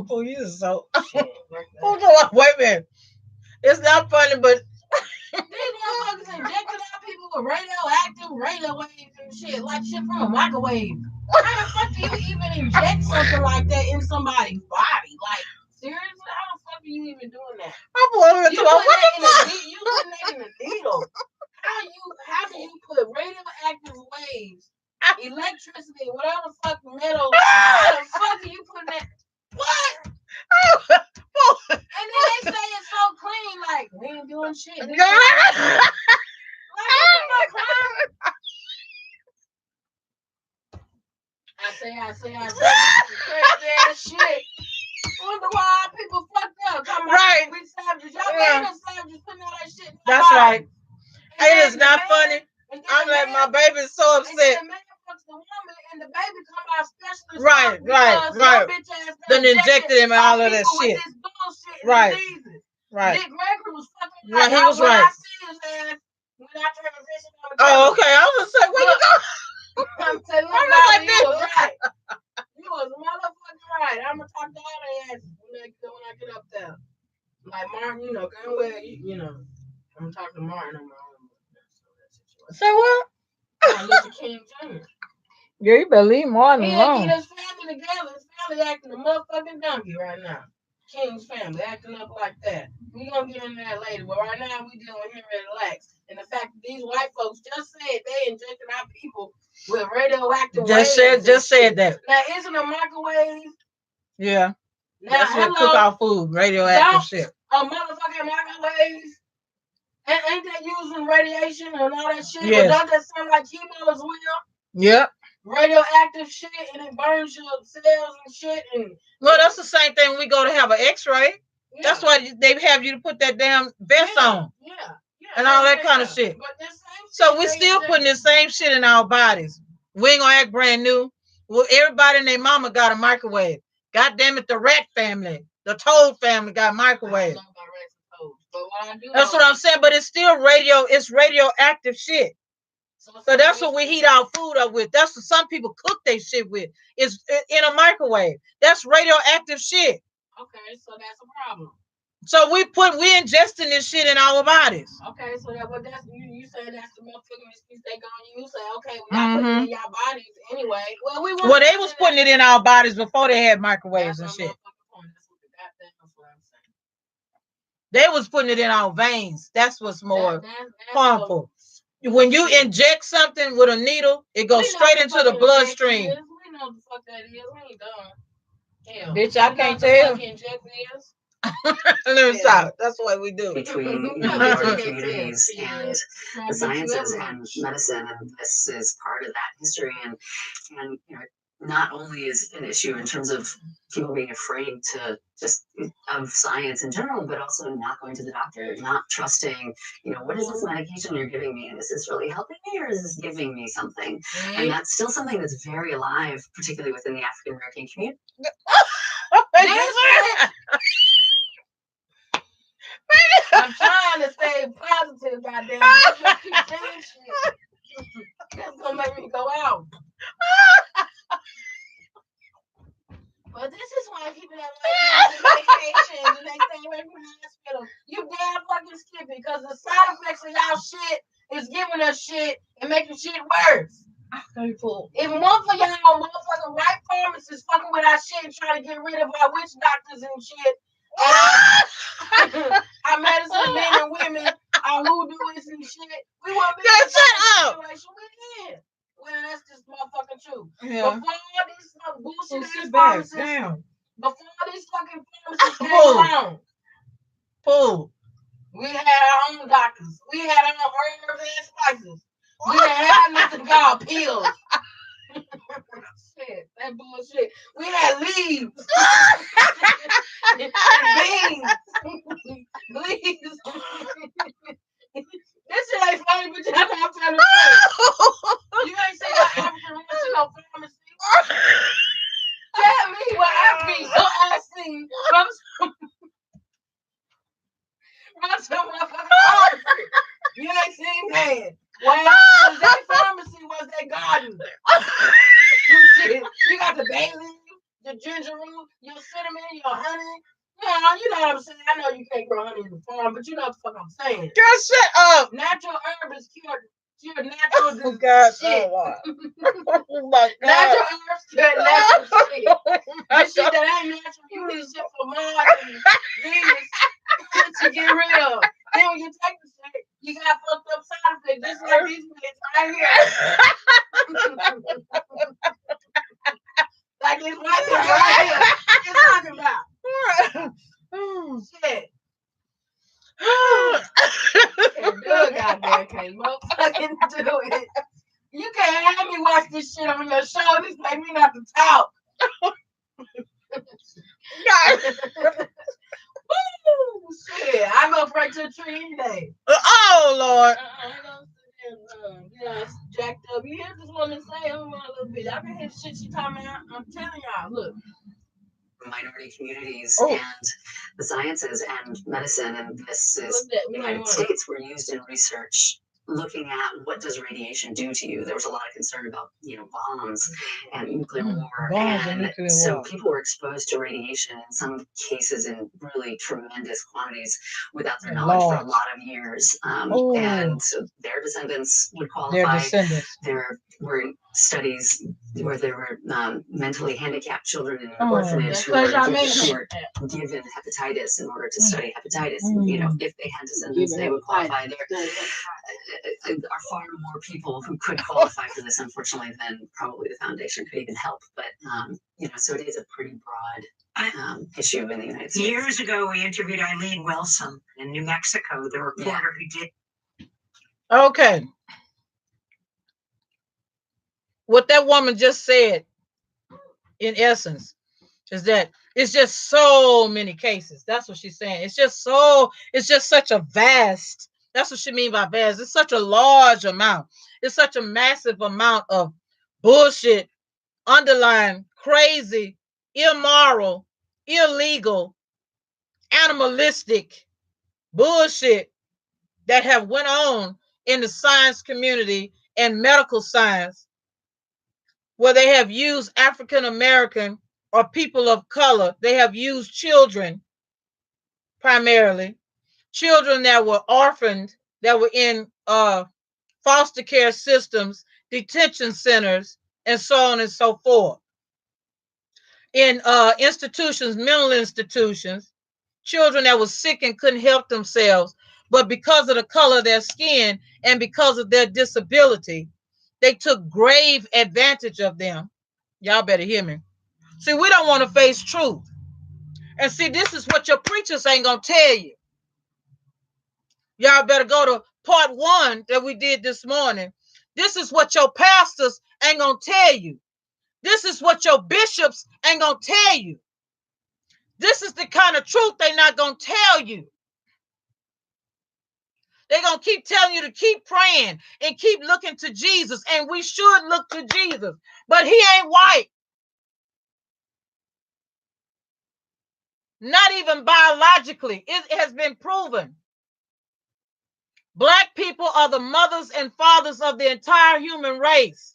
Oh, you so. Wait a minute. It's not funny, but these motherfuckers injected our people with radioactive radio waves and shit, like shit from a microwave. How the fuck do you even inject something like that in somebody's body? Like, seriously, how the fuck are you even doing that? I'm wondering You putting that in a needle. How do you put radioactive waves, electricity, whatever fuck metal? How the fuck are you putting that? What? And then they say it's so clean, like we ain't doing shit. I say, this is crazy ass shit. Wonder why people fucked up. Right. We savages. Y'all made us savages putting all that shit in That's right. It is not funny. I'm like, my baby's so upset. And the man fucks the woman and the baby come out specialist. Right. Then injected him and all of that shit. Right. Dick Gregory was fucking right. He was right. I see his ass when I transitioned on the Oh, okay. I was gonna say, where you go? I'm telling you, you was right. You was motherfucking right. I'm gonna talk to all their asses when I get up there. Like Martin, you know, go away, you know. I'm gonna talk to Martin on my own. Say what? Martin Luther King Jr. Yeah, you better leave Martin alone. He get his family together. His family acting a motherfucking donkey right now. King's family acting up like that. We gonna get in there later, but right now we dealing with Henrietta Lacks. And the fact that these white folks just said they injected our people with radioactive waves. Just said that. Now, isn't a microwave? Yeah. Now, that's what cook our food, radioactive shit. A motherfucking microwave. Ain't they using radiation and all that shit? Yes. But don't that sound like chemo as well? Yep. Radioactive shit, and it burns your cells and shit. And well, that's the same thing when we go to have an X-ray. Yeah. That's why they have you to put that damn vest on. Yeah. And all that kind of shit. But so we're still putting the same shit in our bodies. We ain't gonna act brand new. Well, everybody and their mama got a microwave. God damn it, the rat family, the toad family got microwave. That's what I'm saying, but it's still it's radioactive shit. So that's what we heat our food up with. That's what some people cook their shit with. It's in a microwave. That's radioactive shit. Okay, so that's a problem. So we ingesting this shit in our bodies. Okay, so that's you say that's the motherfucking excuse they gonna use. Say, okay, we're not putting it in y'all bodies anyway. Well, they was putting it in our bodies before they had microwaves and shit. They was putting it in our veins. That's what's more harmful. When you inject something with a needle, it goes straight into the bloodstream. We know the fuck that is. We ain't done. Bitch, I can't tell. Let me stop. That's what we do. Between minority communities and the sciences and medicine, and this is part of that history. And you know, not only is an issue in terms of people being afraid to just of science in general, but also not going to the doctor, not trusting, you know, what is this medication you're giving me? And is this really helping me, or is this giving me something? And that's still something that's very alive, particularly within the African American community. I'm trying to stay positive, goddamn. Just keep saying shit. That's gonna make me go out. But this is why people that like medications and they stay away from the hospital. You damn fucking skip it, because the side effects of y'all shit is giving us shit and making shit worse. Okay, cool. If one for y'all motherfucking white pharmacists fucking with our shit and trying to get rid of our witch doctors and shit, and our medicine men and women, our hoodooists and shit, we want to be in that situation we in. Well, that's just motherfucking true. Yeah. Before these bullshit pharmacists, before these fucking pharmacists came around, we had our own doctors. We had our own herbs and spices. We didn't have nothing called pills. Shit, that bullshit. We had leaves and beans. Leaves. This shit ain't funny, but that's what I'm trying to say. You ain't seen no African woman in no pharmacy. Tell me what I seen from some motherfucking pharmacy. You ain't seen that. Well, cause that pharmacy was that garden. Shit. You got the bay leaf, the ginger root, your cinnamon, your honey. You know what I'm saying. I know you can't grow honey in the farm, but you know what the fuck I'm saying. Girl, shut up. Natural herbs cure natural Oh, God. shit. Oh, my God. Natural herbs cure natural shit. Oh, my This shit God. that ain't natural, you need shit for Mars and Venus to get real. Then when you take the shit, you got fucked up side effects, just like these bitches right here. Like this white bitch right here. What you talking about? Shit. Can't do it, goddamn. Can't motherfucking do it. You can't have me watch this shit on your show. This make me not to talk. Woo, shit. I go pray to a tree any day. Oh, Lord. I jacked up. You hear this woman say, I'm a little bit. I can hear the shit she talking about. I'm telling y'all, look. Minority communities Oh. and the sciences and medicine, and this is the United States were used in research looking at what does radiation do to you. There was a lot of concern about bombs and nuclear war, and so people were exposed to radiation in some cases in really tremendous quantities without their knowledge for a lot of years, and so their descendants would qualify. There were studies where there were mentally handicapped children in an orphanage who were given hepatitis in order to study hepatitis. If they had descendants, they would qualify. There are far more people who could qualify for this, unfortunately, than probably the foundation could even help. But so it is a pretty broad issue in the United States. Years ago, we interviewed Eileen Wilson in New Mexico, the reporter who did. Okay. What that woman just said, in essence, is that it's just so many cases. That's what she's saying. It's just such a vast, that's what she means by vast. It's such a large amount. It's such a massive amount of bullshit, underlying, crazy, immoral, illegal, animalistic bullshit that have went on in the science community and medical science, where they have used African American or people of color. They have used children, primarily children that were orphaned, that were in foster care systems, detention centers, and so on and so forth. In institutions, mental institutions, children that were sick and couldn't help themselves, but because of the color of their skin and because of their disability, they took grave advantage of them. Y'all better hear me. See, we don't want to face truth. And see, this is what your preachers ain't going to tell you. Y'all better go to part 1 that we did this morning. This is what your pastors ain't going to tell you. This is what your bishops ain't going to tell you. This is the kind of truth they're not going to tell you. They're going to keep telling you to keep praying and keep looking to Jesus. And we should look to Jesus. But he ain't white. Not even biologically. It has been proven. Black people are the mothers and fathers of the entire human race.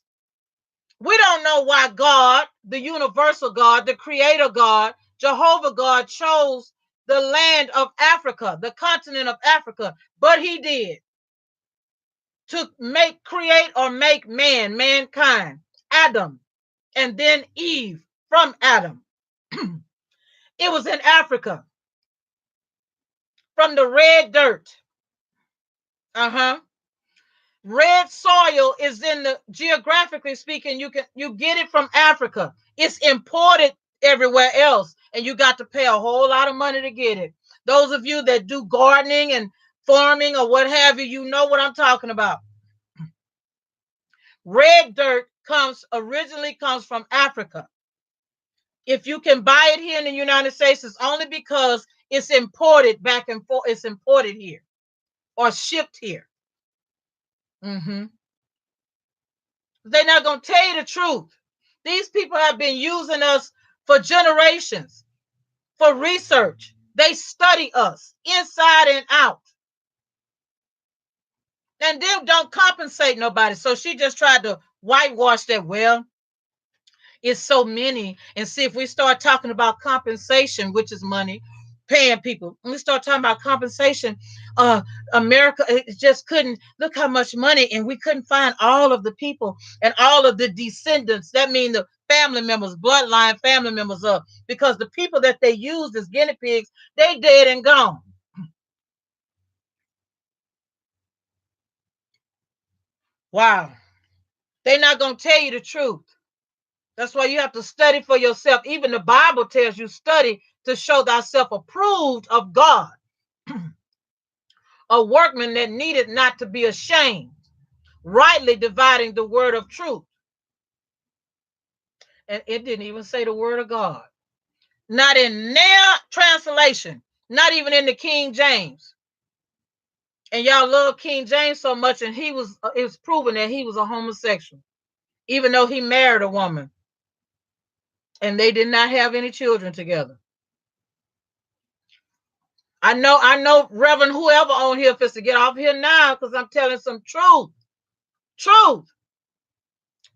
We don't know why God, the universal God, the creator God, Jehovah God, chose the land of Africa, the continent of Africa, but he did. To create or make mankind, Adam, and then Eve from Adam. It was in Africa, from the red dirt. Red soil is in the, geographically speaking, you get it from Africa. It's imported everywhere else, and you got to pay a whole lot of money to get it. Those of you that do gardening and farming or what have you, you know what I'm talking about. Red dirt originally comes from Africa. If you can buy it here in the United States, it's only because it's imported back and forth. It's imported here or shipped here. Mm-hmm. They're not going to tell you the truth. These people have been using us for generations for research. They study us inside and out. And then don't compensate nobody. So she just tried to whitewash that. Well, it's so many. And see, if we start talking about compensation, which is money, paying people, when we start talking about compensation, uh, America, it just couldn't look how much money, and we couldn't find all of the people and all of the descendants. That means the family members, bloodline family members up, because the people that they used as guinea pigs, they dead and gone. Wow. They're not going to tell you the truth. That's why you have to study for yourself. Even the Bible tells you study to show thyself approved of God, a workman that needed not to be ashamed, rightly dividing the word of truth. And it didn't even say the word of God. Not in their translation, not even in the King James. And y'all love King James so much, and it was proven that he was a homosexual, even though he married a woman, and they did not have any children together. I know, Reverend whoever on here is to get off here now, because I'm telling some truth. Truth.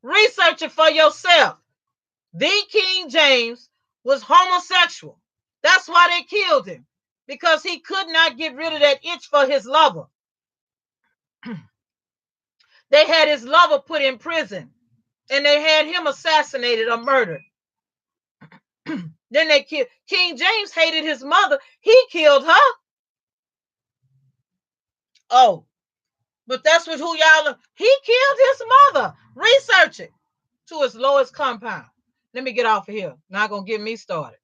Research it for yourself. The King James was homosexual. That's why they killed him, because he could not get rid of that itch for his lover. They had his lover put in prison, and they had him assassinated or murdered. Then they killed. King James hated his mother. He killed her. Oh, but that's what who y'all. He killed his mother. Research it to its lowest compound. Let me get off of here. Not gonna get me started.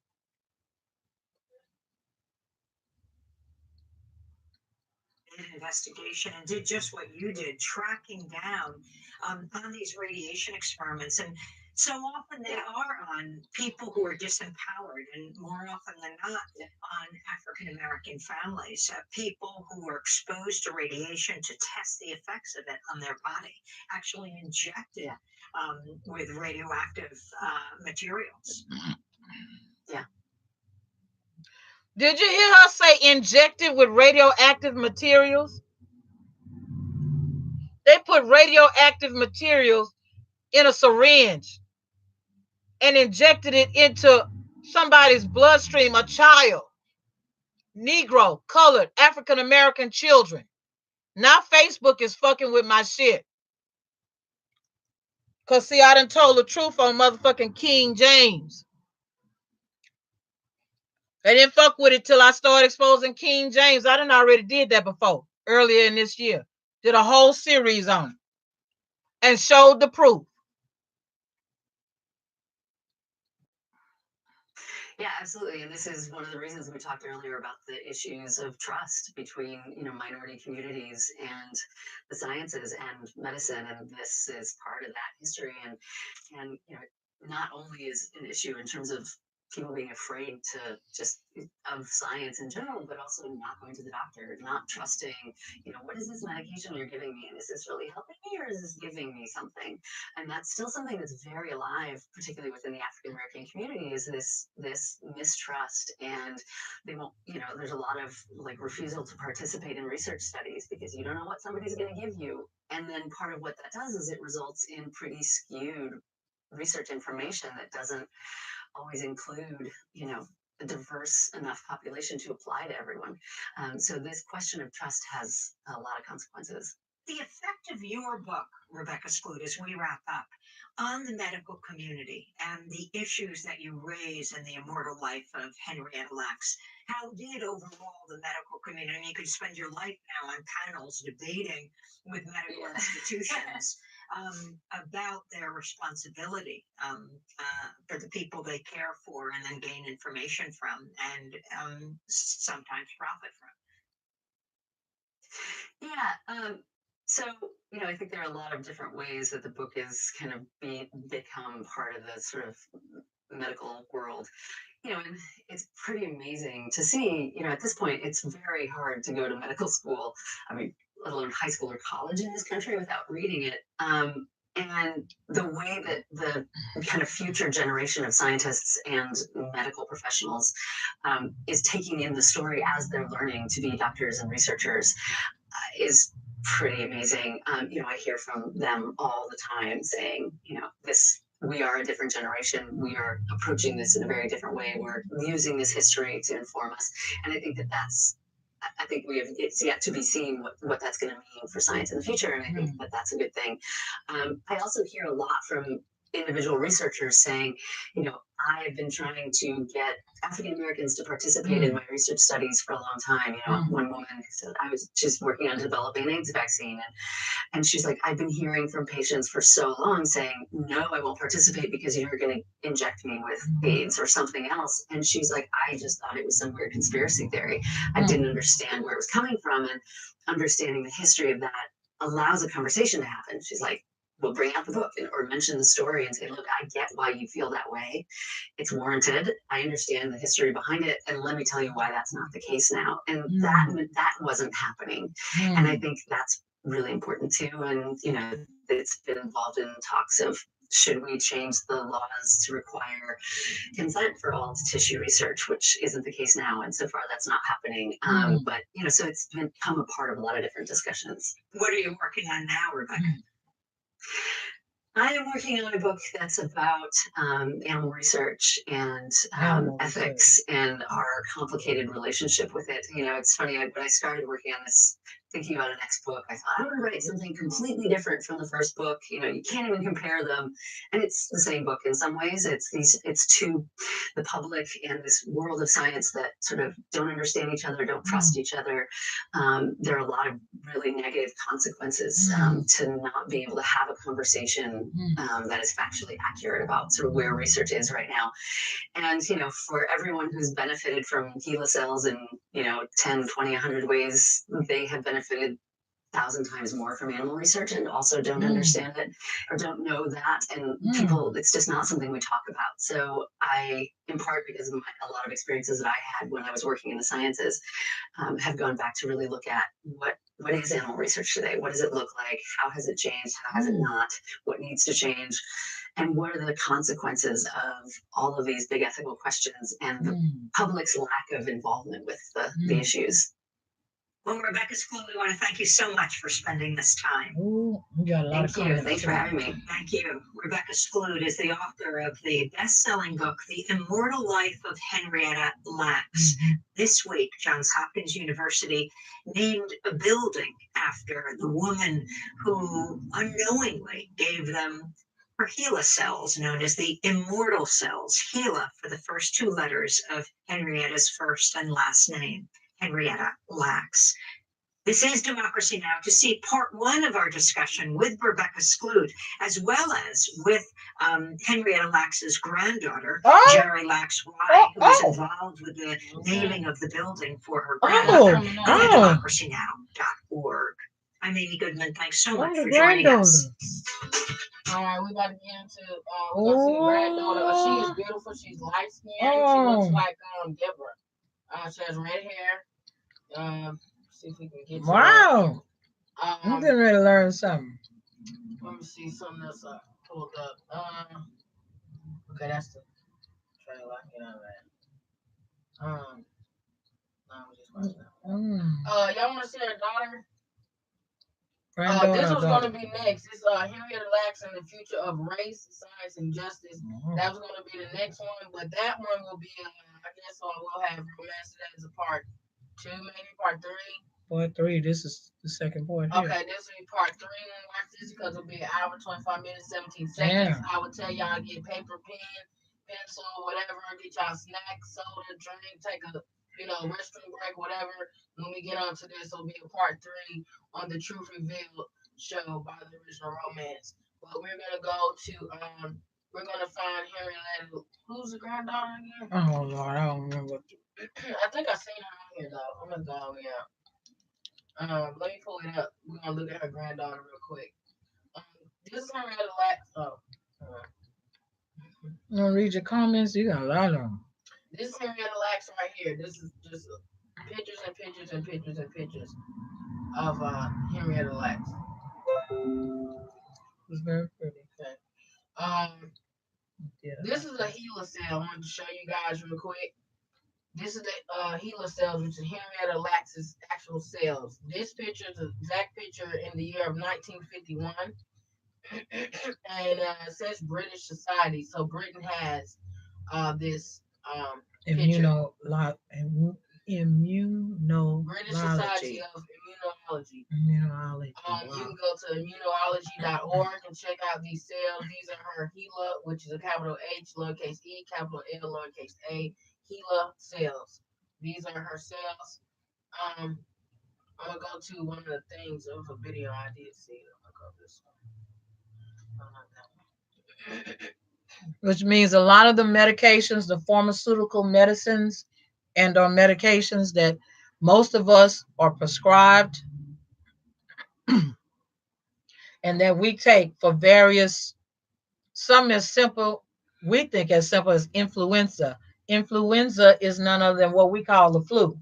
Investigation and did just what you did, tracking down on these radiation experiments. And so often they are on people who are disempowered, and more often than not on African American families, people who were exposed to radiation to test the effects of it on their body, actually injected with radioactive materials. Yeah. Did you hear her say injected with radioactive materials? They put radioactive materials in a syringe and injected it into somebody's bloodstream, a child, Negro, colored, African American children. Now Facebook is fucking with my shit. Because, see, I done told the truth on motherfucking King James. They didn't fuck with it till I started exposing King James. I done already did that before, earlier in this year. Did a whole series on it and showed the proof. Yeah, absolutely. And this is one of the reasons we talked earlier about the issues of trust between, minority communities and the sciences and medicine. And this is part of that history. And not only is an issue in terms of people being afraid to just of science in general, but also not going to the doctor, not trusting, what is this medication you're giving me? And is this really helping me, or is this giving me something? And that's still something that's very alive, particularly within the African American community, is this mistrust. And they won't, there's a lot of like refusal to participate in research studies because you don't know what somebody's going to give you. And then part of what that does is it results in pretty skewed research information that doesn't always include, a diverse enough population to apply to everyone. So this question of trust has a lot of consequences. The effect of your book, Rebecca Skloot, as we wrap up, on the medical community and the issues that you raise in the immortal life of Henrietta Lacks. How did overall the medical community, and you could spend your life now on panels debating with medical institutions about their responsibility for the people they care for and then gain information from and sometimes profit from? Yeah. So, I think there are a lot of different ways that the book has kind of become part of the sort of medical world, and it's pretty amazing to see, at this point, it's very hard to go to medical school. I mean, let alone high school or college in this country without reading it. And the way that the kind of future generation of scientists and medical professionals is taking in the story as they're learning to be doctors and researchers is pretty amazing. I hear from them all the time saying, we are a different generation. We are approaching this in a very different way. We're using this history to inform us. And I think I think it's yet to be seen what that's going to mean for science in the future. And I think that's a good thing. I also hear a lot from individual researchers saying, I've been trying to get African Americans to participate in my research studies for a long time. One woman said she's working on developing an AIDS vaccine, and she's like, I've been hearing from patients for so long saying, no, I won't participate because you're going to inject me with AIDS or something else. And she's like, I just thought it was some weird conspiracy theory. I didn't understand where it was coming from, and understanding the history of that allows a conversation to happen. She's like, we'll bring out the book or mention the story and say, look, I get why you feel that way. It's warranted. I understand the history behind it. And let me tell you why that's not the case now. And that wasn't happening. And I think that's really important too. And, it's been involved in talks of, should we change the laws to require consent for all tissue research, which isn't the case now. And so far that's not happening. But, so it's become a part of a lot of different discussions. What are you working on now, Rebecca? I am working on a book that's about animal research and ethics and our complicated relationship with it. It's funny, when I started working on this, thinking about a next book, I thought, I want to write something completely different from the first book. You can't even compare them. And it's the same book in some ways. It's to the public and this world of science that sort of don't understand each other, don't trust each other. There are a lot of really negative consequences to not being able to have a conversation that is factually accurate about sort of where research is right now. And, for everyone who's benefited from HeLa cells in, 10, 20, 100 ways, they have benefited 1,000 times more from animal research and also don't understand it or don't know that. And people, it's just not something we talk about. So I, in part because of a lot of experiences that I had when I was working in the sciences, have gone back to really look at what is animal research today? What does it look like? How has it changed? How has it not? What needs to change? And what are the consequences of all of these big ethical questions and the public's lack of involvement with the issues? Well, Rebecca School, we want to thank you so much for spending this time. Ooh, we got a lot of Thank you. comments. Thanks for having me. Thank you. Rebecca Skloot is the author of the best-selling book, The Immortal Life of Henrietta Lacks. This week, Johns Hopkins University named a building after the woman who unknowingly gave them her HeLa cells, known as the immortal cells. HeLa for the first two letters of Henrietta's first and last name. Henrietta Lacks. This is Democracy Now! To see part one of our discussion with Rebecca Skloot, as well as with Henrietta Lacks's granddaughter, Jerry Lacks Y, who is involved with the naming of the building for her grandmother, go to democracynow.org. I'm Amy Goodman. Thanks so much for joining us. All right, we about to get into we're gonna see the granddaughter. She is beautiful. She's light skinned. She looks like Deborah. She has red hair. See if we can get to Wow. I'm getting ready to learn something. Let me see something else I pulled up. Okay, that's the trailer. I get out of that. No, I'm just watching that. Y'all want to see her daughter? This was going to be next. It's Henrietta Lacks and the Future of Race, Science, and Justice. That was going to be the next one, but that one will be, I guess, we'll have romance as a part 2, maybe part 3. Part 3. This is the second part. Here. Okay, this will be part 3. When we watch this, because it'll be an hour, 25 minutes, 17 seconds. I would tell y'all to get paper, pen, pencil, whatever. Get y'all snacks, soda, drink, take a restroom break, whatever. When we get onto this, it'll be a part 3 on the Truth Revealed show by the Original Romance. But we're gonna go to we're gonna find Henrietta. Who's the granddaughter again? Oh Lord, I don't remember. I think I seen her on here though. I'm gonna go let me pull it up. We're gonna look at her granddaughter real quick. This is Henrietta Lacks. You want to read your comments? You got a lot of them. This is Henrietta Lacks right here. This is just pictures and pictures and pictures and pictures of Henrietta Lacks. It's very pretty. Okay. Yeah. This is a Gila cell. I wanted to show you guys real quick. This is the Gila cells, which is Henrietta Lacks's actual cells. This picture is the exact picture in the year of 1951. And it says British Society. So Britain has this picture. British Society of Immunology. Immunology. You can go to immunology.org and check out these cells. These are her HeLa, which is a capital H, lowercase e, capital L, lowercase a, HeLa cells. These are her cells. I'm gonna go to one of the things of a video I did see. I'm gonna go this one. Not that one. Which means a lot of the medications, the pharmaceutical medicines and or medications that most of us are prescribed and that we take for various, some as simple, we think as simple as influenza. Influenza is none other than what we call the flu.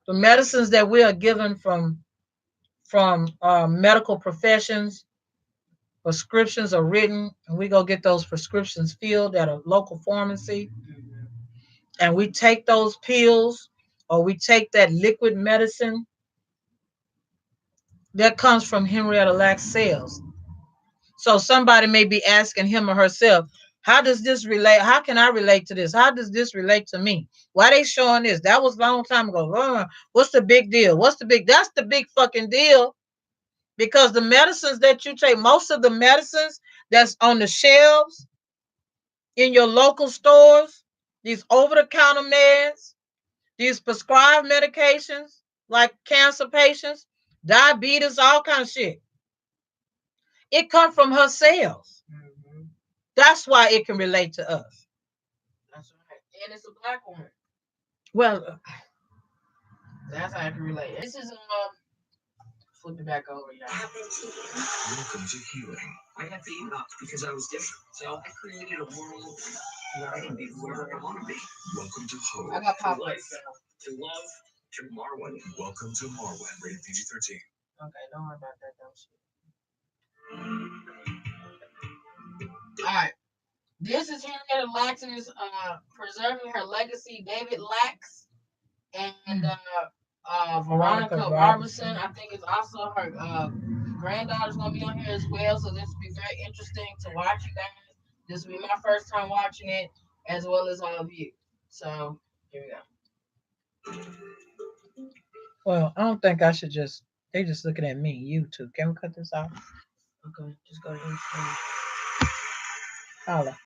The medicines that we are given from medical professions, prescriptions are written, and we go get those prescriptions filled at a local pharmacy, and we take those pills or we take that liquid medicine that comes from Henrietta Lacks cells. So somebody may be asking him or herself, how does this relate? How can I relate to this? How does this relate to me? Why they showing this? That was a long time ago. What's the big deal? That's the big fucking deal. Because the medicines that you take, most of the medicines that's on the shelves in your local stores, these over-the-counter meds, these prescribed medications like cancer patients, diabetes, all kind of shit, it come from her cells. Mm-hmm. That's why it can relate to us. That's right. And it's a black woman. Well, that's how I can relate. This is flip it back over, y'all. Welcome to healing. I had beaten up because I was different, so I created a world where I can be whoever I want to be. Welcome to hope. I got pop to life. To love, to Marwin. Welcome to Marwin, rated PG-13. Okay, don't worry about that dumb shit. All right. This is Henrietta Lacks's Preserving Her Legacy, David Lacks, and Veronica Robertson. I think it's also her granddaughter's going to be on here as well, so this will be very interesting to watch, you guys. This will be my first time watching it, as well as all of you. So, here we go. Well, I don't think I should just, they just looking at me, you two. Can we cut this off? Okay, just go ahead and Holla.